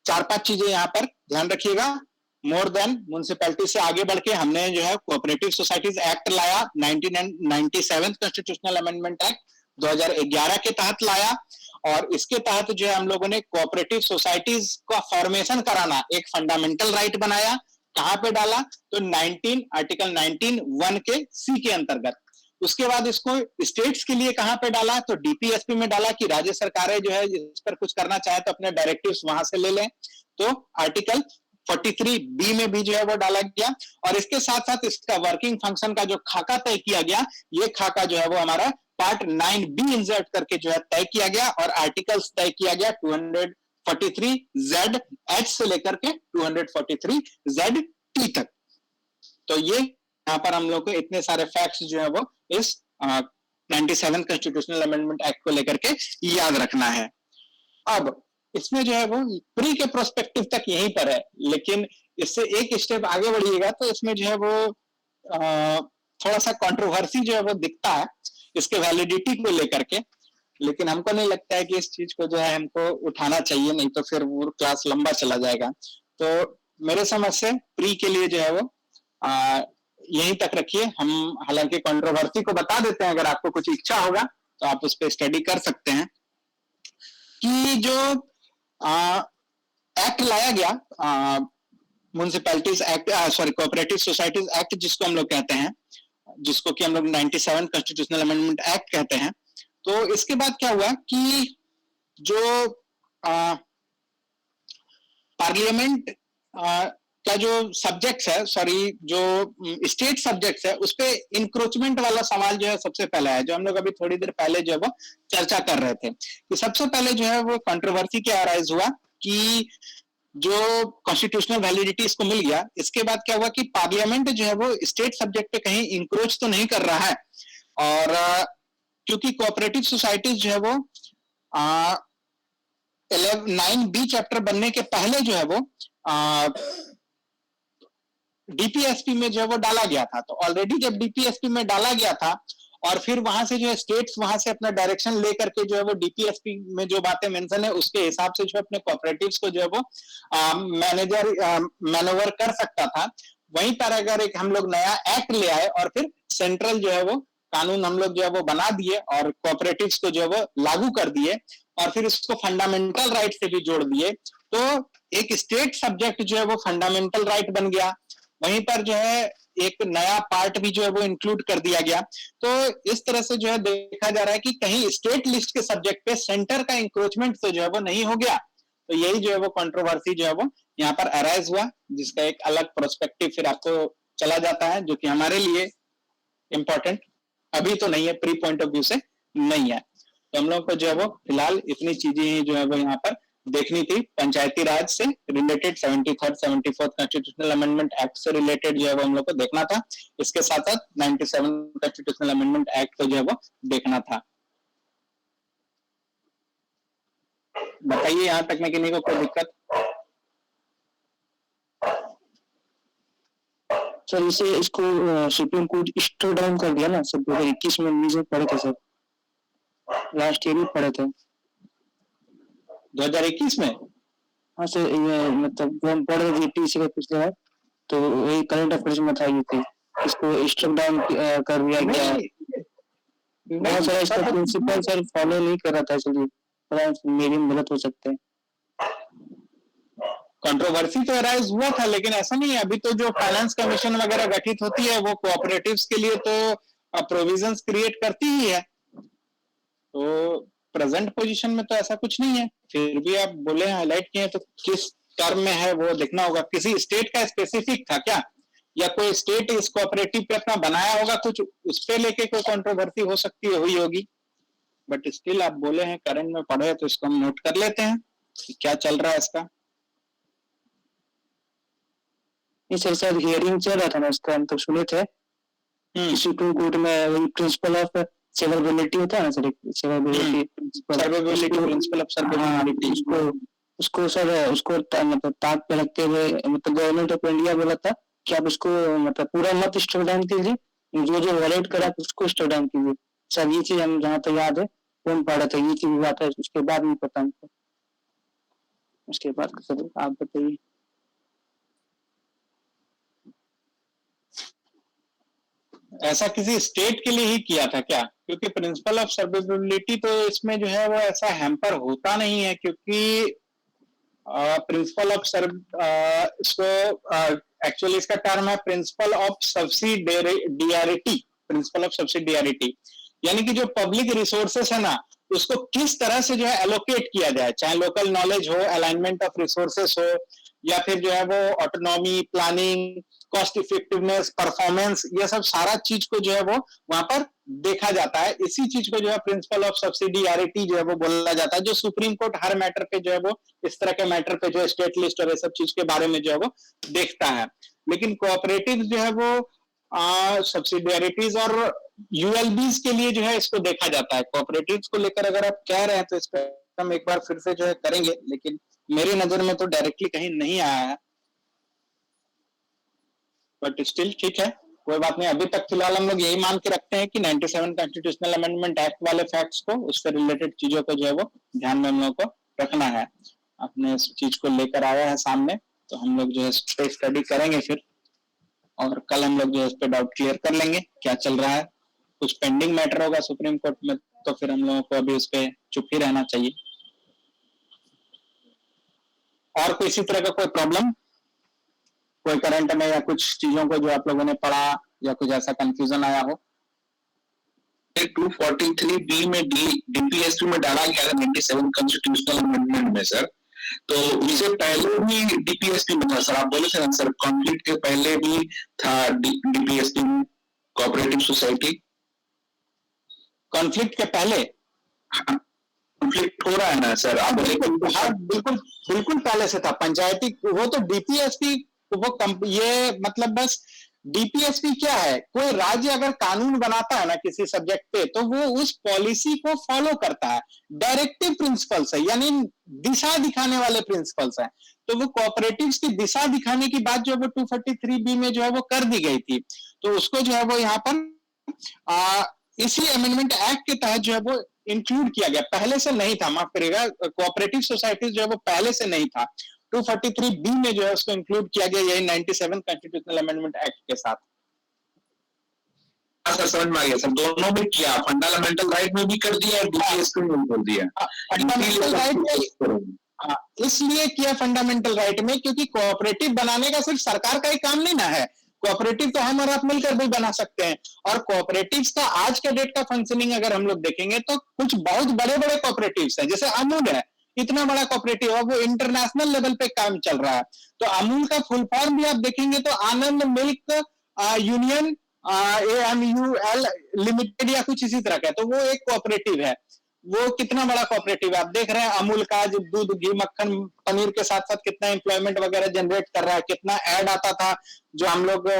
S1: 4-5 चीजें यहाँ पर ध्यान रखिएगा। मोर देन म्युनिसिपैलिटी से आगे बढ़ के हमने जो है कोऑपरेटिव सोसाइटीज एक्ट लाया, 97 कॉन्स्टिट्यूशनल अमेंडमेंट एक्ट 2011 के तहत लाया, और इसके तहत जो है हम लोगों ने कोऑपरेटिव सोसाइटीज का फॉर्मेशन कराना एक फंडामेंटल राइट बनाया। कहां पे डाला, तो आर्टिकल 19(1) के सी के अंतर्गत। उसके बाद इसको स्टेट्स के लिए कहां पे डाला, तो डीपीएसपी में डाला कि राज्य सरकारें जो है इस पर कुछ करना चाहे तो अपने डायरेक्टिव्स वहां से ले लें। तो आर्टिकल 43B में भी जो है वो डाला गया, और इसके साथ साथ इसका वर्किंग फंक्शन का जो खाका तय किया गया, ये खाका जो है वो हमारा पार्ट 9B इंसर्ट करके जो है तय किया गया, और आर्टिकल्स तय किया गया 243ZH से लेकर के 243ZT तक। तो ये यहाँ पर हम लोग को इतने सारे फैक्ट्स जो है वो इस 97 कॉन्स्टिट्यूशनल अमेंडमेंट एक्ट को लेकर के याद रखना है। अब इसमें जो है वो प्री के प्रोस्पेक्टिव तक यहीं पर है, लेकिन इससे एक स्टेप आगे बढ़िएगा तो इसमें जो है वो थोड़ा सा कंट्रोवर्सी जो है वो दिखता है इसके वैलिडिटी को लेकर के, लेकिन हमको नहीं लगता है कि इस चीज को जो है हमको उठाना चाहिए, नहीं तो फिर वो क्लास लंबा चला जाएगा। तो मेरे समझ से प्री के लिए जो है वो यहीं तक रखिए। हम हालांकि कंट्रोवर्सी को बता देते हैं, अगर आपको कुछ इच्छा होगा तो आप उस पर स्टडी कर सकते हैं कि जो एक्ट लाया गया municipalities act, cooperative societies act जिसको हम लोग कहते हैं, जिसको कि हम लोग 97 कॉन्स्टिट्यूशनल अमेंडमेंट एक्ट कहते हैं। तो इसके बाद क्या हुआ कि जो पार्लियामेंट का जो सब्जेक्ट्स है, जो स्टेट सब्जेक्ट्स है, उस पे इंक्रोचमेंट वाला सवाल जो है सबसे पहला है, जो हम लोग अभी थोड़ी देर पहले जो है वो चर्चा कर रहे थे। कि सबसे पहले जो है वो कंट्रोवर्सी क्या अराइज हुआ कि जो कॉन्स्टिट्यूशनल वैलिडिटी इसको मिल गया, इसके बाद क्या हुआ कि पार्लियामेंट जो है वो स्टेट सब्जेक्ट पे कहीं इंक्रोच तो नहीं कर रहा है, और क्योंकि कोऑपरेटिव सोसाइटीज जो है वो 9B चैप्टर बनने के पहले जो है वो डीपीएसपी में जो है वो डाला गया था। तो ऑलरेडी जब डीपीएसपी में डाला गया था और फिर वहां से जो है स्टेट्स वहां से अपना डायरेक्शन लेकर के जो है वो डीपीएसपी में जो बातें मेंशन है उसके हिसाब से जो है अपने कोऑपरेटिव्स को जो है वो मैनेजर मैनोवर कर सकता था। वहीं पर अगर एक हम लोग नया एक्ट ले आए और फिर सेंट्रल जो है वो कानून हम लोग जो है वो बना दिए और कोऑपरेटिव्स को जो है वो लागू कर दिए और फिर इसको फंडामेंटल राइट से भी जोड़ दिए, तो एक स्टेट सब्जेक्ट जो है वो फंडामेंटल राइट बन गया। वहीं पर जो है एक नया पार्ट भी जो है वो इंक्लूड कर दिया गया। तो इस तरह से जो है देखा जा रहा है कि कहीं स्टेट लिस्ट के सब्जेक्ट पे सेंटर का इंक्रोचमेंट तो जो है वो नहीं हो गया। तो यही जो है वो कंट्रोवर्सी जो है वो यहाँ पर अराइज हुआ, जिसका एक अलग प्रोस्पेक्टिव फिर आपको चला जाता है, जो कि हमारे लिए इंपॉर्टेंट अभी तो नहीं है, प्री पॉइंट ऑफ व्यू से नहीं है। तो हम लोग को जो है वो फिलहाल इतनी चीजें जो है वो यहाँ पर देखनी थी। पंचायती राज से related 73rd 74th constitutional amendment act से रिलेटेड जो है वो हम लोग को देखना था। इसके साथ साथ 97 कॉन्स्टिट्यूशनल अमेंडमेंट एक्ट को जो है वो देखना था। बताइए यहाँ तक में किसी को कोई दिक्कत?
S5: सर इसे इसको सुप्रीम कोर्ट स्ट्रो डाउन कर दिया ना सर, 2021 में न्यूज़ में पढ़े थे सर, लास्ट ईयर भी पढ़े थे
S1: 2021 में।
S5: हाँ सर, ये मतलब हम पढ़ रहे थे टीसी का पिछले बार, तो वही करंट अफेयर्स में था ये थी, इसको स्ट्रो डाउन कर दिया गया। बहुत सारा इसका प्रिंसिपल सर फॉलो नहीं कर रहा था, चलिए मेरी गलत हो सकते हैं।
S1: कंट्रोवर्सी तो अराइज हुआ था, लेकिन ऐसा नहीं है। अभी तो जो फाइनेंस कमीशन वगैरह गठित होती है वो कोऑपरेटिव्स के लिए तो प्रोविजंस क्रिएट करती ही है। तो प्रेजेंट पोजीशन में तो ऐसा कुछ नहीं है। फिर भी आप बोले हाईलाइट किए तो किस टर्म में है वो देखना होगा। किसी स्टेट का स्पेसिफिक था क्या, या कोई स्टेट इस कोऑपरेटिव पे अपना बनाया होगा कुछ, उस पे लेके कोई कंट्रोवर्सी हो सकती है, हुई होगी। बट स्टिल आप बोले हैं करंट में पढ़े, तो इसको हम नोट कर लेते हैं कि क्या चल रहा है इसका।
S5: सर सर हियरिंग चल रहा था ना इसका, हम तो सुने थे सुप्रीम कोर्ट में वही प्रिंसिपल ऑफ सर्वाइवेबिलिटी होता है ना sir, survivability
S1: principle of survivability,
S5: उसको सर उसको मतलब ताक पे रखते हुए मतलब गवर्नमेंट ऑफ इंडिया बोला था कि आप उसको मतलब पूरा मत स्टोर डाउन कीजिए, जो वॉलेट करा उसको स्टोर डाउन कीजिए। सर ये चीज हम जहाँ तक याद है कौन पढ़ा था, ये चीज बात है, उसके बाद नहीं पता हमको। उसके बाद सर आप बताइए।
S1: ऐसा किसी स्टेट के लिए ही किया था क्या? क्योंकि प्रिंसिपल ऑफ सर्वाइवेबिलिटी तो इसमें जो है वो ऐसा हैम्पर होता नहीं है, क्योंकि प्रिंसिपल ऑफ इसको एक्चुअली इसका टर्म है principle of subsidiarity. Principle of subsidiarity यानी कि जो पब्लिक रिसोर्सेस है ना, उसको किस तरह से जो है एलोकेट किया जाए, चाहे लोकल नॉलेज हो, अलाइनमेंट ऑफ रिसोर्सेस हो, या फिर जो है वो autonomy, planning, cost effectiveness, performance, ये सब सारा चीज को जो है वो वहां पर देखा जाता है। इसी चीज को जो है प्रिंसिपल ऑफ सब्सिडियरिटी जो है वो बोला जाता है, जो सुप्रीम कोर्ट हर मैटर पे जो है वो इस तरह के मैटर पे जो है स्टेट लिस्ट और ये सब चीज के बारे में जो है वो देखता है। लेकिन कोऑपरेटिव जो है वो सब्सिडियरिटीज और यूएलबीज के लिए जो है इसको देखा जाता है। कोऑपरेटिव्स को लेकर अगर आप कह रहे हैं तो इस पर हम एक बार फिर से जो है करेंगे, लेकिन मेरी नजर में तो डायरेक्टली कहीं नहीं आया है। बट स्टिल ठीक है, कोई बात नहीं। अभी तक फिलहाल हम लोग यही मान के रखते हैं कि 97 कॉन्स्टिट्यूशनल अमेंडमेंट एक्ट वाले फैक्ट्स को, उससे रिलेटेड चीजों को जो है वो ध्यान में हम लोग को रखना है। आपने इस चीज को लेकर आया है सामने, तो हम लोग जो है इस पे स्टडी करेंगे फिर, और कल हम लोग जो है इस पे डाउट क्लियर कर लेंगे क्या चल रहा है। कुछ पेंडिंग मैटर होगा सुप्रीम कोर्ट में तो फिर हम लोगों को अभी उस पे चुप ही रहना चाहिए। और कोई इसी तरह का कोई प्रॉब्लम, कोई करंट में या कुछ चीजों को जो आप लोगों ने पढ़ा या कुछ ऐसा कंफ्यूजन आया हो?
S6: 243B में डीपीएसपी में डाला गया था 97 कॉन्स्टिट्यूशनल अमेंडमेंट में सर, तो उससे पहले भी डीपीएसपी में था सर। आप बोले थे ना सर, कॉन्फ्लिक्ट के पहले भी था डीपीएसपी में, कोऑपरेटिव सोसाइटी।
S1: कॉन्फ्लिक्ट के पहले
S6: कॉन्फ्लिक्ट हो रहा है ना सर? आप बोले
S1: हाँ, बिल्कुल बिल्कुल पहले से था। पंचायती वो तो डीपीएसपी वो ये मतलब बस डीपीएसपी क्या है, कोई राज्य अगर कानून बनाता है ना किसी सब्जेक्ट पे, तो वो उस पॉलिसी को फॉलो करता है, डायरेक्टिव प्रिंसिपल्स है, यानी दिशा दिखाने वाले प्रिंसिपल्स हैं। तो वो कोऑपरेटिव्स की दिशा दिखाने की बात जो है वो 243 बी में जो है वो कर दी गई थी। तो उसको जो है वो यहाँ पर इसी अमेंडमेंट एक्ट के तहत जो है वो इंक्लूड किया गया, पहले से नहीं था, माफ करिएगा, कोऑपरेटिव सोसाइटीज जो है वो पहले से नहीं था, 243 बी में जो है उसको इंक्लूड किया गया, यही 97 कॉन्स्टिट्यूशनल अमेंडमेंट एक्ट के साथ।
S6: हाँ सर, समझ में आ गया सर, दोनों में किया, फंडामेंटल राइट में भी कर दिया और डीपीएसपी में भी कर दिया।
S1: फंडामेंटल राइट में इसलिए किया फंडामेंटल राइट में क्योंकि कोऑपरेटिव बनाने का सिर्फ सरकार का ही काम नहीं ना है, कोऑपरेटिव तो हम और आप मिलकर भी बना सकते हैं। और कोऑपरेटिव्स का आज के डेट का फंक्शनिंग अगर हम लोग देखेंगे तो कुछ बहुत बड़े बड़े कोऑपरेटिव्स हैं, जैसे अमूल है, इतना बड़ा कोऑपरेटिव है, वो इंटरनेशनल लेवल पे काम चल रहा है। तो अमूल का फुल फॉर्म भी आप देखेंगे तो आनंद मिल्क यूनियन AMUL लिमिटेड या कुछ इसी तरह का, तो वो एक कोऑपरेटिव है। वो कितना बड़ा कोऑपरेटिव है, आप देख रहे हैं अमूल का जो दूध घी मक्खन पनीर के साथ साथ कितना एम्प्लॉयमेंट वगैरह जनरेट कर रहा है, कितना ऐड आता था जो हम लोग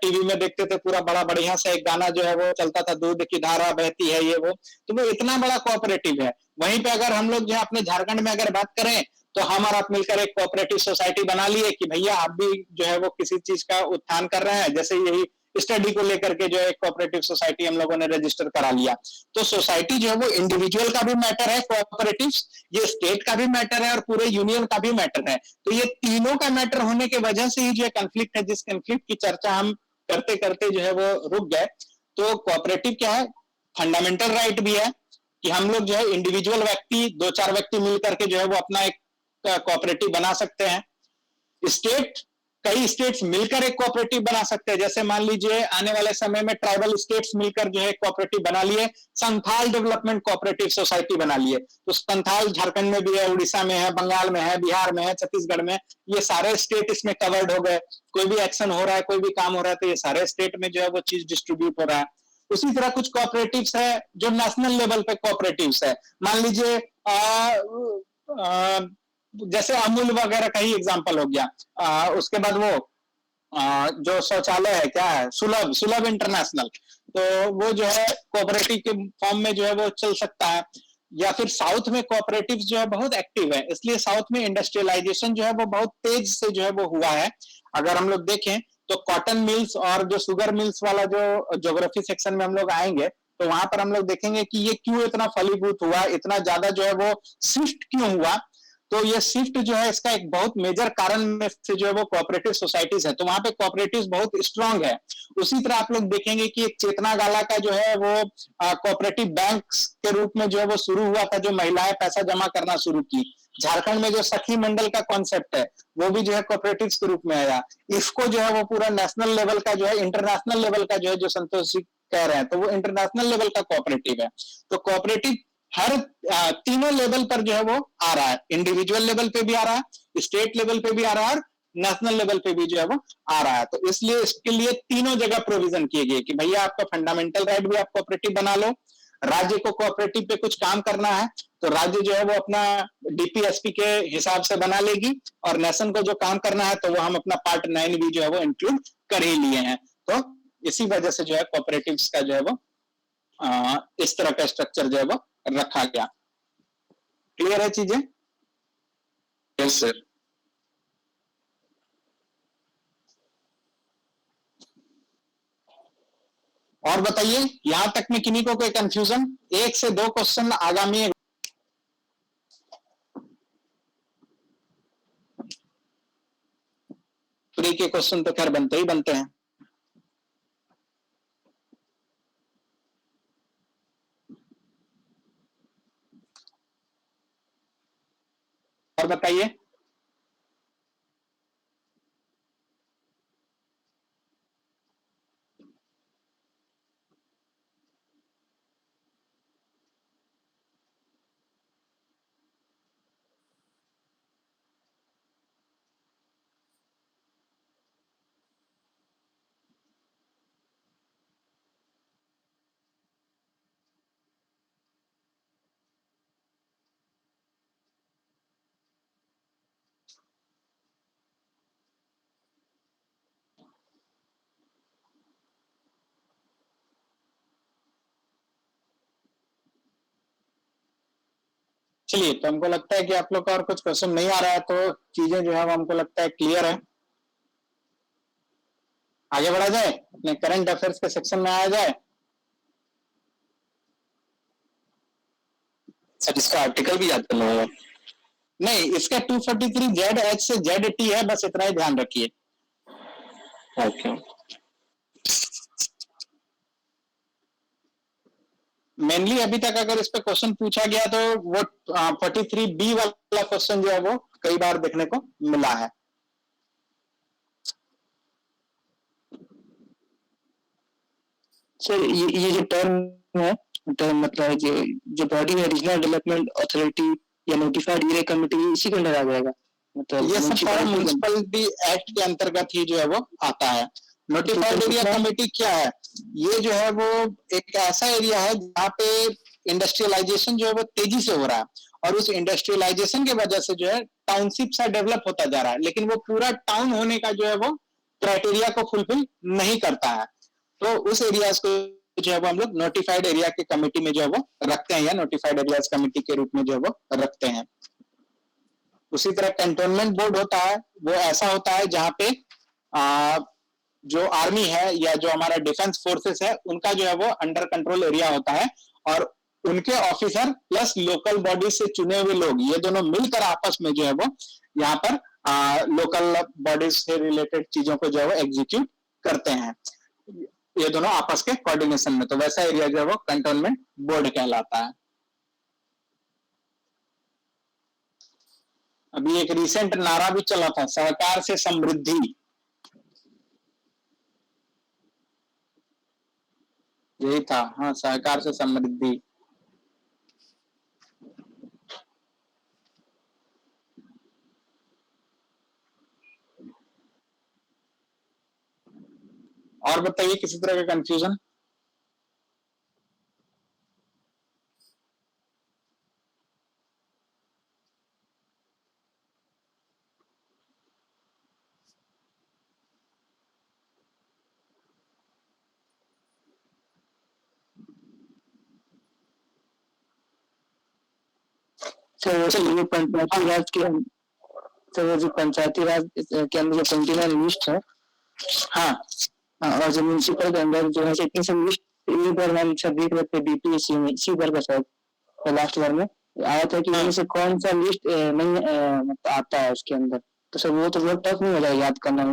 S1: टीवी में देखते थे, पूरा बड़ा बढ़िया सा एक गाना जो है वो चलता था, दूध की धारा बहती है ये वो, तो वो इतना बड़ा कोऑपरेटिव है। वहीं पे अगर हम लोग जो है अपने झारखंड में अगर बात करें तो हम और आप मिलकर एक कोऑपरेटिव सोसाइटी बना लिए कि भैया आप भी जो है वो किसी चीज का उत्थान कर रहे हैं, जैसे यही स्टडी को लेकर के जो है एक कोऑपरेटिव सोसाइटी हम लोगों ने रजिस्टर करा लिया। तो सोसाइटी जो है वो इंडिविजुअल का भी मैटर है, कोऑपरेटिव्स ये स्टेट का भी मैटर है और पूरे यूनियन का भी मैटर है। तो ये तीनों का मैटर होने की वजह से ही जो कंफ्लिक्ट है, जिस कंफ्लिक्ट की चर्चा हम करते करते जो है वो रुक गए। तो कोऑपरेटिव क्या है, फंडामेंटल राइट भी है कि हम लोग जो है इंडिविजुअल व्यक्ति, दो चार व्यक्ति मिलकर के जो है वो अपना एक कोऑपरेटिव बना सकते हैं। स्टेट, कई स्टेट्स मिलकर एक कोऑपरेटिव बना सकते हैं, जैसे मान लीजिए आने वाले समय में ट्राइबल स्टेट्स मिलकर जो है कोऑपरेटिव बना लिए, संथाल डेवलपमेंट कोऑपरेटिव सोसाइटी बना लिए। तो संथाल झारखंड में भी है, उड़ीसा में है, बंगाल में है, बिहार में है, छत्तीसगढ़ में, ये सारे स्टेट इसमें कवर्ड हो गए। कोई भी एक्शन हो रहा है, कोई भी काम हो रहा है, तो ये सारे स्टेट में जो है वो चीज डिस्ट्रीब्यूट हो रहा है। उसी तरह कुछ कोऑपरेटिव्स है जो नेशनल लेवल पे कोऑपरेटिव्स है, मान लीजिए जैसे अमूल वगैरह का ही एग्जांपल हो गया। उसके बाद वो जो शौचालय है, क्या है, सुलभ सुलभ इंटरनेशनल, तो वो जो है कोऑपरेटिव के फॉर्म में जो है वो चल सकता है। या फिर साउथ में कोऑपरेटिव्स जो है बहुत एक्टिव है, इसलिए साउथ में इंडस्ट्रियलाइजेशन जो है वो बहुत तेज से जो है वो हुआ है। अगर हम लोग देखें तो कॉटन मिल्स और जो शुगर मिल्स वाला जो ज्योग्राफी सेक्शन में हम लोग आएंगे तो वहां पर हम लोग देखेंगे कि ये क्यों इतना फलीभूत हुआ, इतना ज्यादा जो है वो शिफ्ट क्यों हुआ। तो ये शिफ्ट जो है इसका एक बहुत मेजर कारण में से जो है वो कोऑपरेटिव सोसाइटीज है, तो वहां पे कोऑपरेटिव्स बहुत स्ट्रांग है। उसी तरह आप लोग देखेंगे कि एक चेतना गाला का जो है वो कोऑपरेटिव बैंक्स के रूप में जो है वो शुरू हुआ था, जो महिलाएं पैसा जमा करना शुरू की। झारखंड में जो सखी मंडल का कॉन्सेप्ट है वो भी जो है कोऑपरेटिव्स के रूप में आया। इसको जो है वो पूरा नेशनल लेवल का जो है, इंटरनेशनल लेवल का जो है, जो संतोष जी कह रहे हैं, तो वो इंटरनेशनल लेवल का कोऑपरेटिव है। तो कोऑपरेटिव हर तीनों लेवल पर जो है वो आ रहा है, इंडिविजुअल लेवल पे भी आ रहा है, स्टेट लेवल पे भी आ रहा है और नेशनल लेवल पे भी जो है वो आ रहा है। तो इसलिए इसके लिए तीनों जगह प्रोविजन किए गए कि भैया आपका फंडामेंटल राइट भी आप कोऑपरेटिव बना लो, राज्य को कोऑपरेटिव पे कुछ काम करना है तो राज्य जो है वो अपना डीपीएसपी के हिसाब से बना लेगी, और नेशन को जो काम करना है तो वो हम अपना पार्ट 9 भी जो है वो इंक्लूड कर ही लिए हैं। तो इसी वजह से जो है कोऑपरेटिव्स का जो है वो इस तरह का स्ट्रक्चर जो है वो रखा गया। क्लियर है चीजें?
S6: Yes sir.
S1: और बताइए, यहां तक में किन्हीं को कोई कंफ्यूजन? 1 से 2 क्वेश्चन आगामी फ्री के क्वेश्चन तो खैर बनते ही बनते हैं। और बताइए। चलिए, तो हमको लगता है कि आप लोग का और कुछ क्वेश्चन नहीं आ रहा है, तो चीजें जो है वो हमको लगता है क्लियर है। आगे बढ़ा जाए, अपने करंट अफेयर्स के सेक्शन में आया जाए।
S2: सर इसका आर्टिकल भी याद करना होगा।
S1: नहीं, इसका 243 ZH से ZT है, बस इतना ही ध्यान रखिए।
S2: ओके।
S1: मेनली अभी तक अगर इस पे क्वेश्चन पूछा गया तो वो 43B वाला क्वेश्चन जो है वो कई बार देखने को मिला है।
S5: सर ये जो टर्म है, टर्म मतलब जो बॉडी है, रीजनल डेवलपमेंट अथॉरिटी या नोटिफाइड एरिया कमेटी, इसी के अंदर आ जाएगा। मतलब
S1: ये सब सारा म्युनिसिपैलिटी एक्ट के अंतर्गत ही जो है वो आता है। नोटिफाइड एरिया कमेटी क्या है? ये जो है वो एक ऐसा एरिया है जहाँ पे इंडस्ट्रियलाइजेशन जो है वो तेजी से हो रहा है, और उस इंडस्ट्रियलाइजेशन के वजह से जो है टाउनशिप सा डेवलप होता जा रहा है, लेकिन वो पूरा टाउन होने का जो है वो क्राइटेरिया को फुलफिल नहीं करता है। तो उस एरियाज को जो है वो हम लोग नोटिफाइड एरिया के कमेटी में जो है वो रखते हैं, या नोटिफाइड एरियाज कमेटी के रूप में जो है वो रखते हैं। उसी तरह कैंटोनमेंट बोर्ड होता है, वो ऐसा होता है जहाँ पे जो आर्मी है या जो हमारा डिफेंस फोर्सेस है उनका जो है वो अंडर कंट्रोल एरिया होता है, और उनके ऑफिसर प्लस लोकल बॉडी से चुने हुए लोग, ये दोनों मिलकर आपस में जो है वो यहाँ पर लोकल बॉडीज से रिलेटेड चीजों को जो है वो एग्जीक्यूट करते हैं, ये दोनों आपस के कोऑर्डिनेशन में। तो वैसा एरिया जो है वो कैंटोनमेंट बोर्ड कहलाता है। अभी एक रिसेंट नारा भी चला था, सहकार से समृद्धि, यही था। हाँ, सहकार से समृद्धि। और बताइए किसी तरह का कंफ्यूजन?
S5: सर ये पंचायती राज के, सर वो जो पंचायती राज के अंदर जो 29 लिस्ट है,
S1: हाँ,
S5: और जो म्यूनिसिपल के अंदर जो है इतनी सब लिस्ट, एक बार हम सब देख रहे थे बीपीएससी में, इसी बार का शायद लास्ट बार में आया था कि इनमें से कौन सा लिस्ट नहीं मतलब आता है उसके अंदर। तो सर वो तो बहुत टफ नहीं हो जाएगा याद करना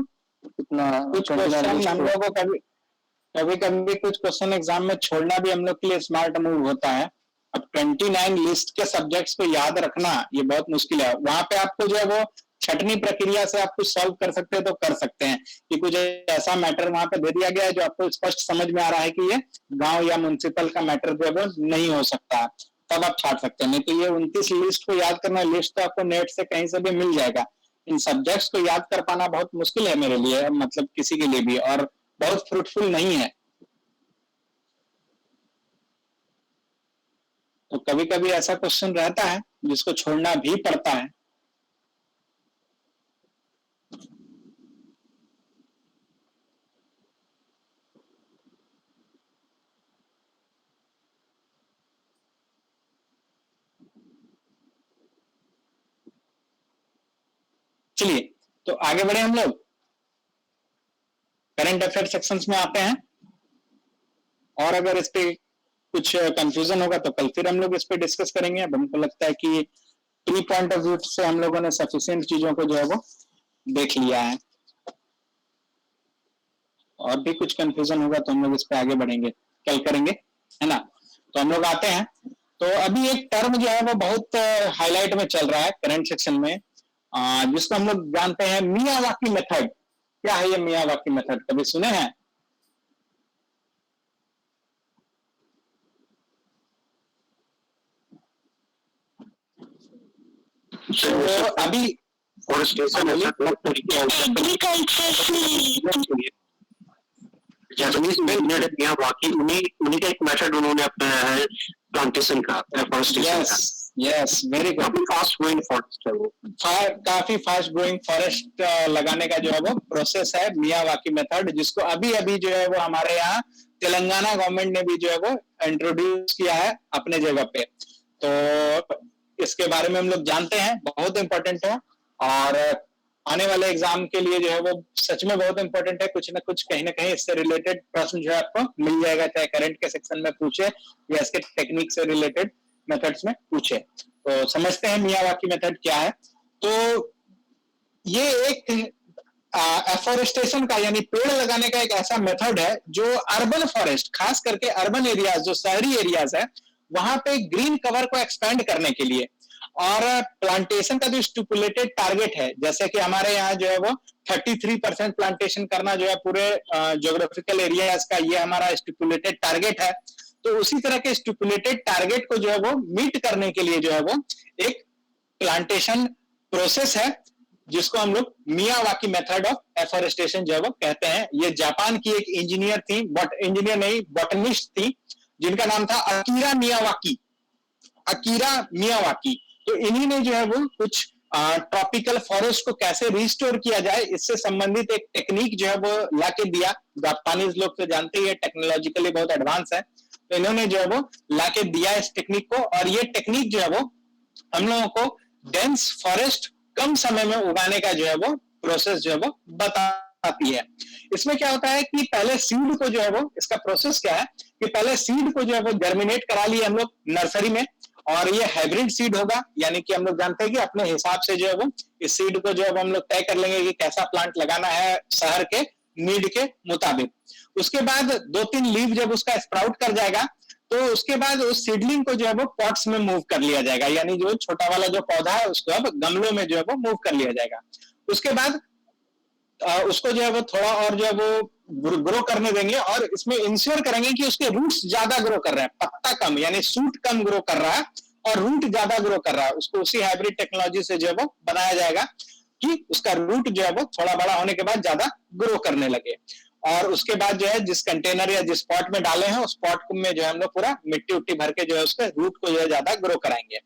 S5: इतना।
S1: कुछ क्वेश्चन हम लोगों को कभी कभी कुछ क्वेश्चन एग्जाम में छोड़ना भी हम लोग के लिए स्मार्ट मूव होता है। अब 29 लिस्ट के सब्जेक्ट्स को याद रखना ये बहुत मुश्किल है। वहां पे आपको जो है वो छटनी प्रक्रिया से आप कुछ सॉल्व कर सकते हैं तो कर सकते हैं, कि कुछ ऐसा मैटर वहां पे दे दिया गया है जो आपको स्पष्ट समझ में आ रहा है कि ये गांव या म्युनिसिपल का मैटर जो है वो नहीं हो सकता, तब आप छाट सकते हैं। नहीं तो ये 29 लिस्ट को याद करना, लिस्ट तो आपको नेट से कहीं से भी मिल जाएगा। इन सब्जेक्ट्स को याद कर पाना बहुत मुश्किल है मेरे लिए, मतलब किसी के लिए भी, और बहुत फ्रूटफुल नहीं है। तो कभी कभी ऐसा क्वेश्चन रहता है जिसको छोड़ना भी पड़ता है। चलिए, तो आगे बढ़े हम लोग, करंट अफेयर सेक्शंस में आते हैं। और अगर इस पे कुछ कंफ्यूजन होगा तो कल फिर हम लोग इस पे डिस्कस करेंगे। अब हमको लगता है कि प्री पॉइंट ऑफ व्यू से हम लोगों ने सफिशिएंट चीजों को जो है वो देख लिया है। और भी कुछ कंफ्यूजन होगा तो हम लोग इस पे आगे बढ़ेंगे, कल करेंगे, है ना। तो हम लोग आते हैं। तो अभी एक टर्म जो है वो बहुत हाईलाइट में चल रहा है करंट सेक्शन में, जिसको हम लोग जानते हैं मियावाकी मेथड। क्या है ये मियावाकी मेथड, कभी सुने हैं? तो अभी
S7: जापानीज में मियावाकी, उन्हीं का एक मेथड उन्होंने अपनाया है प्लांटेशन का, एफॉरेस्टेशन का।
S1: Yes, very good.
S7: काफी फास्ट ग्रोइंग फॉरेस्ट है वो,
S1: काफी फास्ट ग्रोइंग फॉरेस्ट लगाने का जो है वो प्रोसेस है मियावाकी मेथड, जिसको अभी अभी जो है वो हमारे यहाँ तेलंगाना गवर्नमेंट ने भी जो है वो इंट्रोड्यूस किया है अपने जगह पे। तो इसके बारे में हम लोग जानते हैं, बहुत इंपॉर्टेंट है और आने वाले एग्जाम के लिए जो है वो सच में बहुत इंपॉर्टेंट है। कुछ ना कुछ कहीं ना कहीं इससे रिलेटेड प्रश्न जो है आपको मिल जाएगा, चाहे करंट के सेक्शन में पूछे या इसके टेक्निक से रिलेटेड मेथड्स में पूछे। तो समझते हैं मियावाकी मेथड क्या है। तो ये एक एफोरेस्टेशन का यानी पेड़ लगाने का एक ऐसा मेथड है जो अर्बन फॉरेस्ट, खास करके अर्बन एरियाज जो शहरी एरियाज है वहां पे ग्रीन कवर को एक्सपेंड करने के लिए, और प्लांटेशन का जो स्टिपुलेटेड टारगेट है, जैसे कि हमारे यहाँ जो है वो 33% प्लांटेशन करना जो है पूरे ज्योग्राफिकल एरियाज का, ये हमारा स्टिपुलेटेड टारगेट है। तो उसी तरह के स्टिपुलेटेड टारगेट को जो है वो मीट करने के लिए जो है वो एक प्लांटेशन प्रोसेस है जिसको हम लोग मियावाकी मेथड ऑफ एफोरेस्टेशन जो है वो कहते हैं। ये जापान की एक इंजीनियर थी, इंजीनियर नहीं बॉटनिस्ट थी, जिनका नाम था अकीरा मियावाकी। तो इन्हीं ने जो है वो कुछ ट्रॉपिकल फॉरेस्ट को कैसे रिस्टोर किया जाए इससे संबंधित एक टेक्निक जो है वो लाके दिया। जापानीज लोग तो जानते ही है टेक्नोलॉजिकली बहुत एडवांस है, तो इन्होंने जो है वो लाके दिया इस टेक्निक को, और ये टेक्निक जो है वो हम लोगों को डेंस फॉरेस्ट कम समय में उगाने का जो है वो प्रोसेस जो है वो बताती है। इसमें क्या होता है कि पहले सीड को जो है वो, इसका प्रोसेस क्या है कि पहले सीड को जो है वो जर्मिनेट करा लिए हम लोग नर्सरी में, और ये हाइब्रिड सीड होगा, यानी कि हम लोग जानते हैं कि अपने हिसाब से जो है वो इस सीड को जो है हम लोग तय कर लेंगे कि कैसा प्लांट लगाना है शहर के नीड के मुताबिक। उसके बाद 2-3 लीव जब उसका स्प्राउट कर जाएगा तो उसके बाद उस सीडलिंग को जो है वो पॉट्स में मूव कर लिया जाएगा, यानी जो छोटा वाला जो पौधा है उसको अब गमलों में जो है वो मूव कर लिया जाएगा। उसके बाद उसको जो है वो थोड़ा और जो है वो ग्रो करने देंगे, और इसमें इंश्योर करेंगे कि उसके रूट्स ज्यादा ग्रो कर रहे हैं, पत्ता कम यानी सूट कम ग्रो कर रहा है और रूट ज्यादा ग्रो कर रहा है। उसको उसी हाइब्रिड टेक्नोलॉजी से जो है वो बनाया जाएगा कि उसका रूट जो है वो थोड़ा बड़ा होने के बाद ज्यादा ग्रो करने लगे। और उसके बाद जो है जिस कंटेनर या जिस पॉट में डाले हैं उस पॉट में जो है हम लोग पूरा मिट्टी उट्टी भर के जो है उसके रूट को जो है ज्यादा ग्रो कराएंगे।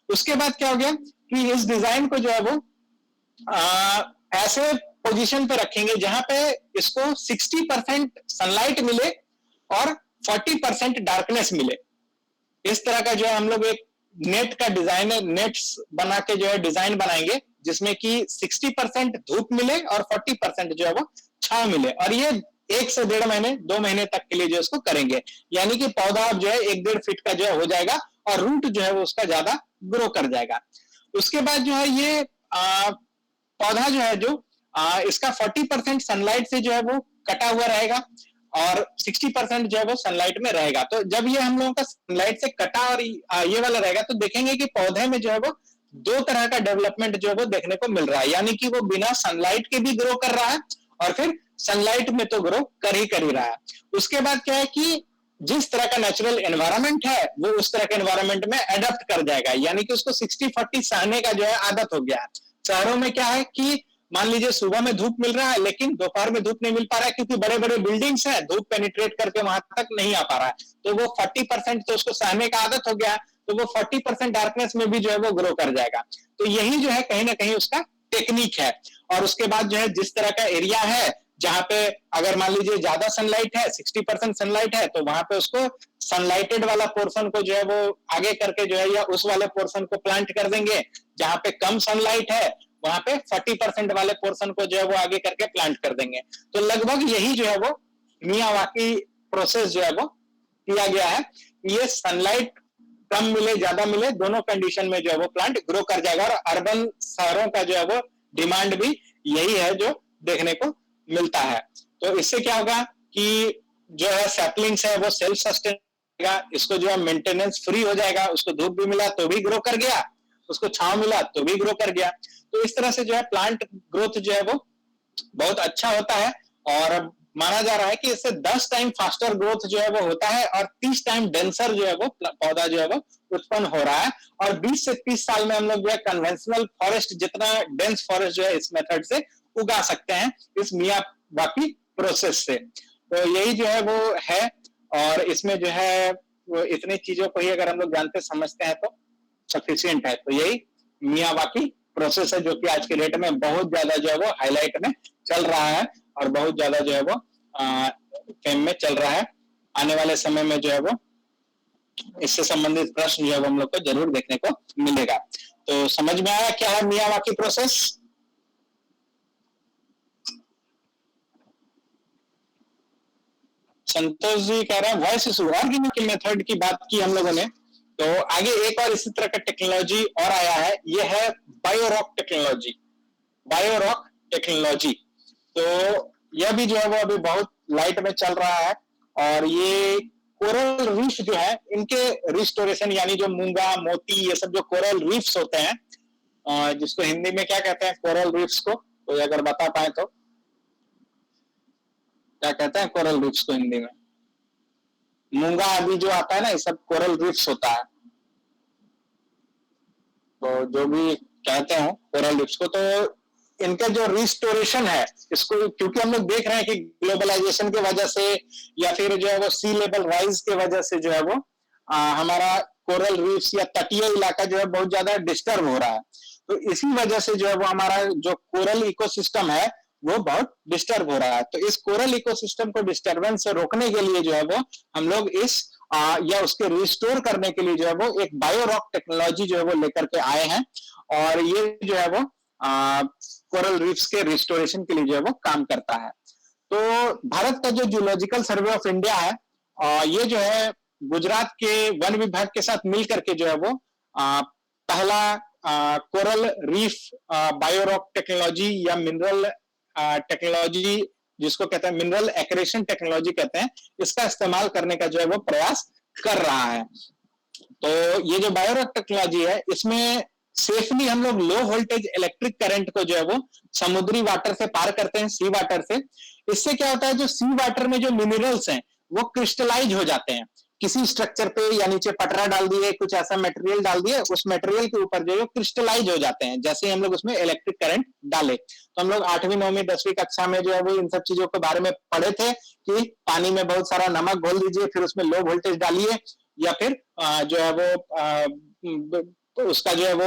S1: उसके बाद क्या हो गया कि इस डिजाइन को जो है वो ऐसे पोजीशन पे रखेंगे जहां पे इसको 60% सनलाइट मिले और 40% डार्कनेस मिले। इस तरह का जो है हम लोग एक नेट का डिजाइन, नेट्स बना के जो है डिजाइन बनाएंगे जिसमें कि 60% धूप मिले और 40% जो है वो छांव मिले, और ये 1 से 1.5 महीने 2 महीने तक के लिए जो इसको करेंगे, यानी कि पौधा जो है 1-1.5 फीट का जो है हो जाएगा और रूट जो है वो उसका ज्यादा ग्रो कर जाएगा। उसके बाद जो है ये पौधा जो है जो इसका 40% सनलाइट से जो है वो कटा हुआ रहेगा और 60% जो है वो सनलाइट में रहेगा। तो जब ये हम लोगों का सनलाइट से कटा और ये वाला रहेगा तो देखेंगे कि पौधे में जो है वो 2 तरह का डेवलपमेंट जो है वो देखने को मिल रहा है, यानी कि वो बिना सनलाइट के भी ग्रो कर रहा है और फिर सनलाइट में तो ग्रो कर ही रहा है। उसके बाद क्या है कि जिस तरह का नेचुरल एनवायरनमेंट है वो उस तरह के एनवायरनमेंट में एडप्ट कर जाएगा, यानी कि उसको 60-40 सहने का जो है आदत हो गया है। शहरों में क्या है कि मान लीजिए सुबह में धूप मिल रहा है लेकिन दोपहर में धूप नहीं मिल पा रहा है क्योंकि बड़े बड़े बिल्डिंग्स हैं, धूप पेनिट्रेट करके वहां तक नहीं आ पा रहा है, तो वो 40% तो उसको सहने का आदत हो गया है, तो वो 40% डार्कनेस में भी जो है वो ग्रो कर जाएगा। तो यही जो है कहीं ना कहीं उसका टेक्निक है। और उसके बाद जो है जिस तरह का एरिया है जहां पे अगर मान लीजिए ज्यादा सनलाइट है, 60% सनलाइट है, तो वहां पे उसको सनलाइटेड वाला पोर्शन को जो है वो आगे करके जो है या उस वाले पोर्शन को प्लांट कर देंगे। जहां पे कम सनलाइट है वहां पे 40% वाले पोर्शन को जो है वो आगे करके प्लांट कर देंगे। तो लगभग यही जो है वो मियावाकी प्रोसेस जो है वो किया गया है। ये सनलाइट कम मिले ज्यादा मिले दोनों कंडीशन में जो है वो प्लांट ग्रो कर जाएगा, और अर्बन शहरों का जो है वो डिमांड भी यही है जो देखने को मिलता है। तो इससे क्या होगा कि जो है सैपलिंग्स है वो सेल्फ सस्टेन होगा, इसको जो है मेंटेनेंस फ्री हो जाएगा, उसको धूप भी मिला तो भी ग्रो कर गया, उसको छांव मिला तो भी ग्रो कर गया। तो इस तरह से जो है प्लांट ग्रोथ जो है वो बहुत अच्छा होता है, और माना जा रहा है कि इससे 10 टाइम फास्टर ग्रोथ जो है वो होता है और 30 टाइम डेंसर जो है वो पौधा जो है वो उत्पन्न हो रहा है। और 20 से 30 साल में हम लोग जो है कन्वेंशनल फॉरेस्ट जितना डेंस फॉरेस्ट जो है इस मेथड से उगा सकते हैं इस मियावाकी प्रोसेस से। तो यही जो है वो है, और इसमें जो है वो इतनी चीजों को ही अगर हम लोग जानते समझते हैं तो सफिशिएंट है। तो यही मियावाकी प्रोसेस है जो कि आज के डेट में बहुत ज्यादा जो है वो हाईलाइट में चल रहा है और बहुत ज्यादा जो है वो फेम में चल रहा है। आने वाले समय में जो है वो इससे संबंधित प्रश्न जो है हम लोग को जरूर देखने को मिलेगा। तो समझ में आया क्या है मियावाकी प्रोसेस? संतोष जी कह रहे हैं वॉइस इशू। ऑर्गेनिक मेथड की बात की हम लोगों ने, तो आगे एक और इसी तरह का टेक्नोलॉजी और आया है, ये है बायोरॉक टेक्नोलॉजी। बायोरॉक टेक्नोलॉजी तो यह भी जो है वो अभी बहुत लाइट में चल रहा है, और ये कोरल रीफ जो है इनके रिस्टोरेशन, यानी जो मूंगा मोती ये सब जो कोरल रीफ्स होते हैं, जिसको हिंदी में क्या कहते हैं कोरल रीफ्स को, तो अगर बता पाए तो क्या कहते हैं कोरल रीफ्स को हिंदी में? मूंगा आदि जो आता है ना, ये सब कोरल रीफ्स होता है। तो जो भी कहते हैं कोरल रीफ्स को, तो इनका जो रिस्टोरेशन है इसको, क्योंकि हम लोग देख रहे हैं कि ग्लोबलाइजेशन की वजह से या फिर जो है वो सी लेवल राइज की वजह से जो है वो हमारा कोरल रीफ्स या तटीय इलाका जो है बहुत ज्यादा डिस्टर्ब हो रहा है। तो इसी वजह से जो है वो हमारा जो कोरल इकोसिस्टम है वो बहुत डिस्टर्ब हो रहा है। तो इस कोरल इकोसिस्टम को डिस्टर्बेंस से रोकने के लिए जो है वो हम लोग इस या उसके रिस्टोर करने के लिए जो है वो एक बायोरॉक टेक्नोलॉजी जो है वो लेकर के आए हैं, और ये जो है वो कोरल रीफ्स के रिस्टोरेशन के लिए जो है वो काम करता है। तो भारत का जो जूलॉजिकल सर्वे ऑफ इंडिया है, ये जो है गुजरात के वन विभाग के साथ मिल करके जो है वो पहला कोरल रीफ बायोरॉक टेक्नोलॉजी या मिनरल टेक्नोलॉजी, जिसको कहते हैं मिनरल एक्रेशन टेक्नोलॉजी कहते हैं, इसका इस्तेमाल करने का जो है वो प्रयास कर रहा है। तो ये जो बायोरॉक टेक्नोलॉजी है, इसमें सेफली हम लोग लो वोल्टेज इलेक्ट्रिक करंट को जो है वो समुद्री वाटर से पार करते हैं, सी वाटर से। इससे क्या होता है, जो सी वाटर में जो मिनरल्स हैं वो क्रिस्टलाइज हो जाते हैं किसी स्ट्रक्चर पे, या नीचे पटरा डाल दिए, कुछ ऐसा मटेरियल डाल दिए, उस मटेरियल के ऊपर जो है क्रिस्टलाइज हो जाते हैं। जैसे हम लोग उसमें इलेक्ट्रिक करंट डाले, तो हम लोग 8वीं 9वीं 10वीं कक्षा में जो है वो इन सब चीजों के बारे में पढ़े थे कि पानी में बहुत सारा नमक घोल दीजिए, फिर उसमें लो वोल्टेज डालिए, या फिर जो है वो तो उसका जो है वो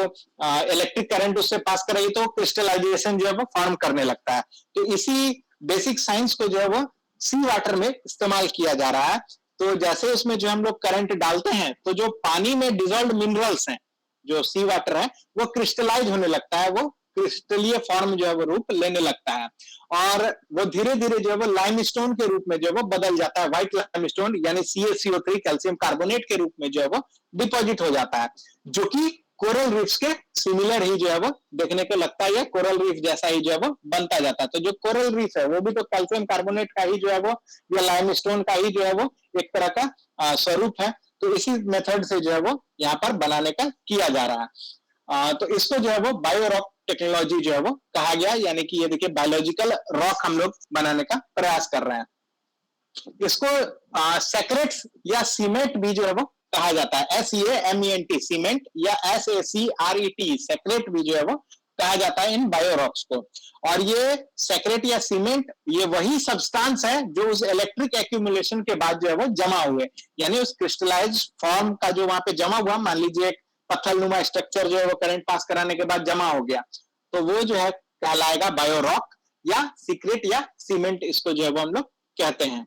S1: इलेक्ट्रिक करंट उससे पास कराइए, तो क्रिस्टलाइजेशन जो है वो फॉर्म करने लगता है। तो इसी बेसिक साइंस को जो है वो सी वाटर में इस्तेमाल किया जा रहा है। तो जैसे उसमें जो हम लोग करंट डालते हैं, तो जो पानी में डिजोल्व मिनरल्स हैं, जो सी वाटर है, वो क्रिस्टलाइज होने लगता है, वो क्रिस्टलीय फॉर्म जो है वो रूप लेने लगता है, और वो धीरे धीरे जो है वो लाइमस्टोन के रूप में जो है वो बदल जाता है, व्हाइट लाइमस्टोन यानी CaCO3 कैल्शियम कार्बोनेट के रूप में जो है वो डिपॉजिट हो जाता है, जो कि कोरल रीफ्स के सिमिलर ही जो है वो देखने को लगता है, या कोरल रीफ जैसा ही जो है वो बनता जाता है। तो जो कोरल रीफ है वो भी तो कैल्शियम कार्बोनेट का ही जो है वो, या लाइमस्टोन का ही जो है वो एक तरह का स्वरूप है। तो इसी मेथड से जो है वो यहाँ पर बनाने का किया जा रहा है। तो इसको जो है वो बायोरॉक टेक्नोलॉजी जो है वो कहा गया, यानी कि ये देखिए बायोलॉजिकल रॉक हम लोग बनाने का प्रयास कर रहे हैं। इसको सेक्रेट या सीमेंट भी जो है वो कहा जाता है, SEAMENT सीमेंट, या SACRET सेक्रेट भी जो है वो कहा जाता है इन बायोरॉक्स को। और ये सेक्रेट या सीमेंट ये वही सब्सटेंस है जो उस इलेक्ट्रिक एक्यूमुलेशन के बाद जो है वो जमा हुए, यानी उस क्रिस्टलाइज फॉर्म का जो वहां पे जमा हुआ, मान लीजिए एक पत्थरनुमा स्ट्रक्चर जो है वो करंट पास कराने के बाद जमा हो गया, तो वो जो है कहलाएगा बायोरॉक या सीक्रेट या सीमेंट, इसको जो है वो हम लोग कहते हैं।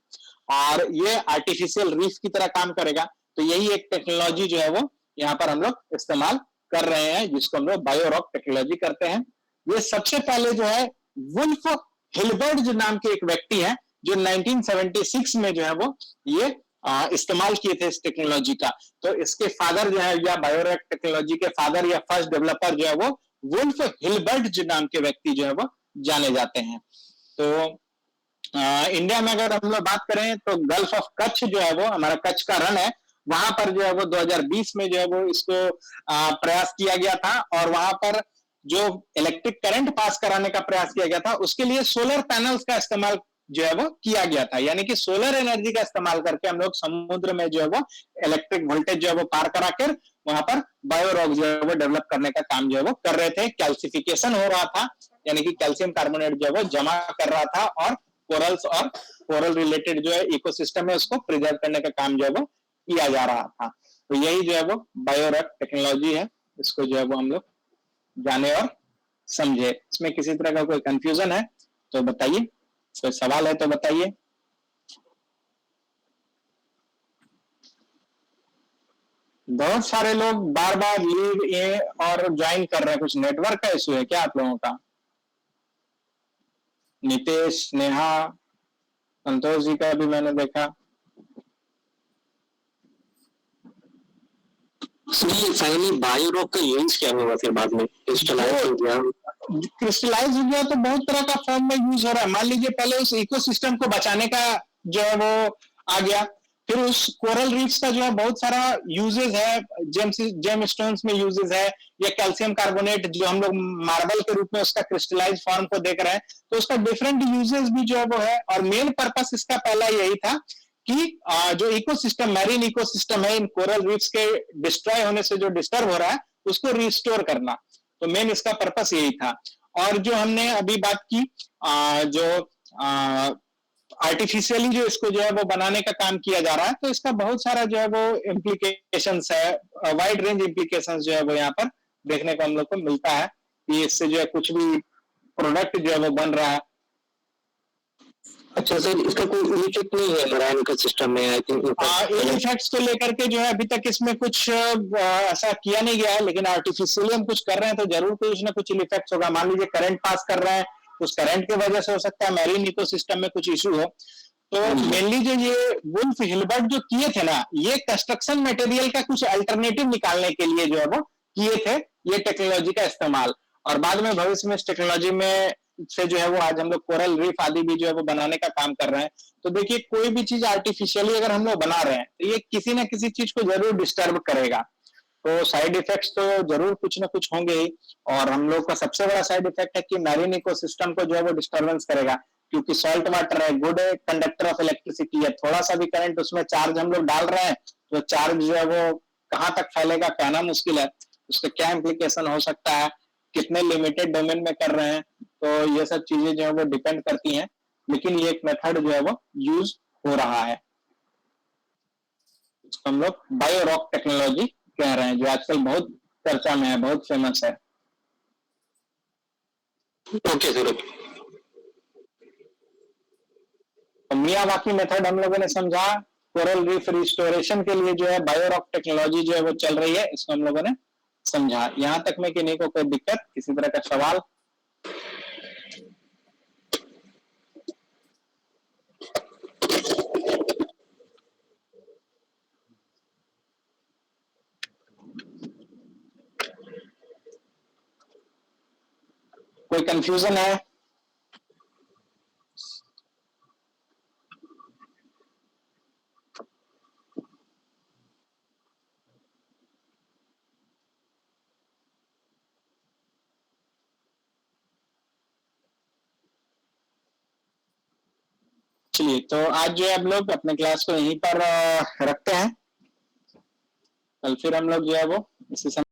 S1: और ये आर्टिफिशियल रीफ की तरह काम करेगा। तो यही एक टेक्नोलॉजी जो है वो यहाँ पर हम लोग इस्तेमाल कर रहे हैं, जिसको हम लोग बायोरॉक टेक्नोलॉजी करते हैं। ये सबसे पहले जो है वुल्फ हिलबर्ट जो नाम के एक व्यक्ति है, जो 1976 में जो है वो ये इस्तेमाल किए थे इस टेक्नोलॉजी का। तो इसके फादर जो है, या बायोरॉक टेक्नोलॉजी के फादर या फर्स्ट डेवलपर जो है वो वुल्फ हिलबर्ट जो नाम के व्यक्ति जो है वो जाने जाते हैं। तो इंडिया में अगर हम लोग बात करें तो गल्फ ऑफ कच्छ जो है वो हमारा कच्छ का रन है, वहां पर जो है वो 2020 में जो है वो इसको प्रयास किया गया था, और वहां पर जो इलेक्ट्रिक करंट पास कराने का प्रयास किया गया था, उसके लिए सोलर पैनल्स का इस्तेमाल जो है वो किया गया था, यानी कि सोलर एनर्जी का इस्तेमाल करके हम लोग समुद्र में जो है वो इलेक्ट्रिक वोल्टेज जो है वो पार कराकर वहां पर बायोरॉक जो है वो डेवलप करने का काम जो है वो कर रहे थे। कैल्सिफिकेशन हो रहा था, यानी कि कैल्शियम कार्बोनेट जो है वो जमा कर रहा था, और कोरल्स और कोरल रिलेटेड जो है इकोसिस्टम है उसको प्रिजर्व करने का काम जो है वो किया जा रहा था। तो यही जो है वो बायोरॉक टेक्नोलॉजी है, इसको जो है वो हम लोग जाने और समझे। इसमें किसी तरह का कोई कंफ्यूजन है तो बताइए, कोई सवाल है तो बताइए। बहुत सारे लोग बार बार लीव ए और ज्वाइन कर रहे हैं, कुछ नेटवर्क का इशू है क्या आप लोगों का? नितेश, नेहा, संतोष जी का भी मैंने देखा।
S7: फाइनली बायोरॉक का यूज क्या होगा फिर बाद में? क्रिस्टलाइज हो गया,
S1: क्रिस्टलाइज हो गया तो बहुत तरह का फॉर्म में यूज हो रहा है। मान लीजिए पहले उस इकोसिस्टम को बचाने का जो है वो आ गया, फिर उस कोरल रीफ्स का जो है बहुत सारा यूजेस है, जेम स्टोन्स में यूजेस है, या कैल्शियम कार्बोनेट जो हम लोग मार्बल के रूप में उसका क्रिस्टलाइज फॉर्म को देख रहे हैं, तो उसका डिफरेंट यूजेस भी जो है वो है। और मेन पर्पस इसका पहला यही था कि जो इकोसिस्टम, मैरीन इकोसिस्टम है, इन कोरल रीफ्स के डिस्ट्रॉय होने से जो डिस्टर्ब हो रहा है उसको रिस्टोर करना, तो मेन इसका पर्पस यही था। और जो हमने अभी बात की जो आर्टिफिशियली जो इसको जो है वो बनाने का काम किया जा रहा है, तो इसका बहुत सारा जो है वो इम्प्लीकेशंस है, वाइड रेंज इम्प्लीकेशंस जो है वो यहाँ पर देखने को हम लोग को मिलता है कि इससे जो है कुछ भी प्रोडक्ट जो है वो बन रहा है।
S7: अच्छा सर, इसका कोई इफेक्ट नहीं है मराइन का सिस्टम में? आई थिंक
S1: इफेक्ट्स को लेकर के जो है अभी तक इसमें कुछ ऐसा किया नहीं गया है, लेकिन आर्टिफिशियली हम कुछ कर रहे हैं तो जरूर कुछ ना कुछ इफेक्ट्स होगा। मान लीजिए करंट पास कर रहे हैं, उस करंट की वजह से हो सकता है मैरीन इकोसिस्टम में कुछ इशू हो। तो मेनली जो ये वुल्फ हिल्बर्ट जो किए थे ना, ये कंस्ट्रक्शन मटेरियल का कुछ अल्टरनेटिव निकालने के लिए जो है वो किए थे ये टेक्नोलॉजी का इस्तेमाल, और बाद में भविष्य में इस टेक्नोलॉजी में से जो है वो आज हम लोग कोरल रीफ आदि भी जो है वो बनाने का काम कर रहे हैं। तो देखिए कोई भी चीज आर्टिफिशियली अगर हम लोग बना रहे हैं तो ये किसी ना किसी चीज को जरूर डिस्टर्ब करेगा, तो साइड इफेक्ट्स तो जरूर कुछ ना कुछ होंगे ही। और हम लोग का सबसे बड़ा साइड इफेक्ट है कि मैरीन इकोसिस्टम को जो है वो डिस्टर्बेंस करेगा, क्योंकि सॉल्ट वाटर है, गुड कंडक्टर ऑफ इलेक्ट्रिसिटी है, थोड़ा सा भी करंट उसमें चार्ज हम लोग डाल रहे हैं तो चार्ज जो है वो कहाँ तक फैलेगा कहना मुश्किल है, उसका क्या इम्प्लीकेशन हो सकता है, कितने लिमिटेड डोमेन में कर रहे हैं, तो ये सब चीजें जो है वो डिपेंड करती हैं। लेकिन ये एक मेथड जो है वो यूज हो रहा है, इसको हम लोग बायो रॉक टेक्नोलॉजी कह रहे हैं, जो आजकल बहुत चर्चा में है, बहुत फेमस है।
S7: Okay sir.
S1: तो मियावाकी मेथड हम लोगों ने समझा, कोरल रीफ रिस्टोरेशन के लिए जो है बायो रॉक टेक्नोलॉजी जो है वो चल रही है, इसको हम लोगों ने समझा। यहाँ तक में कि नहीं को कोई दिक्कत, किसी तरह का सवाल? कोई कंफ्यूजन है? चलिए, तो आज जो है हम लोग अपने क्लास को यहीं पर रखते हैं, कल फिर हम लोग जो है वो इसी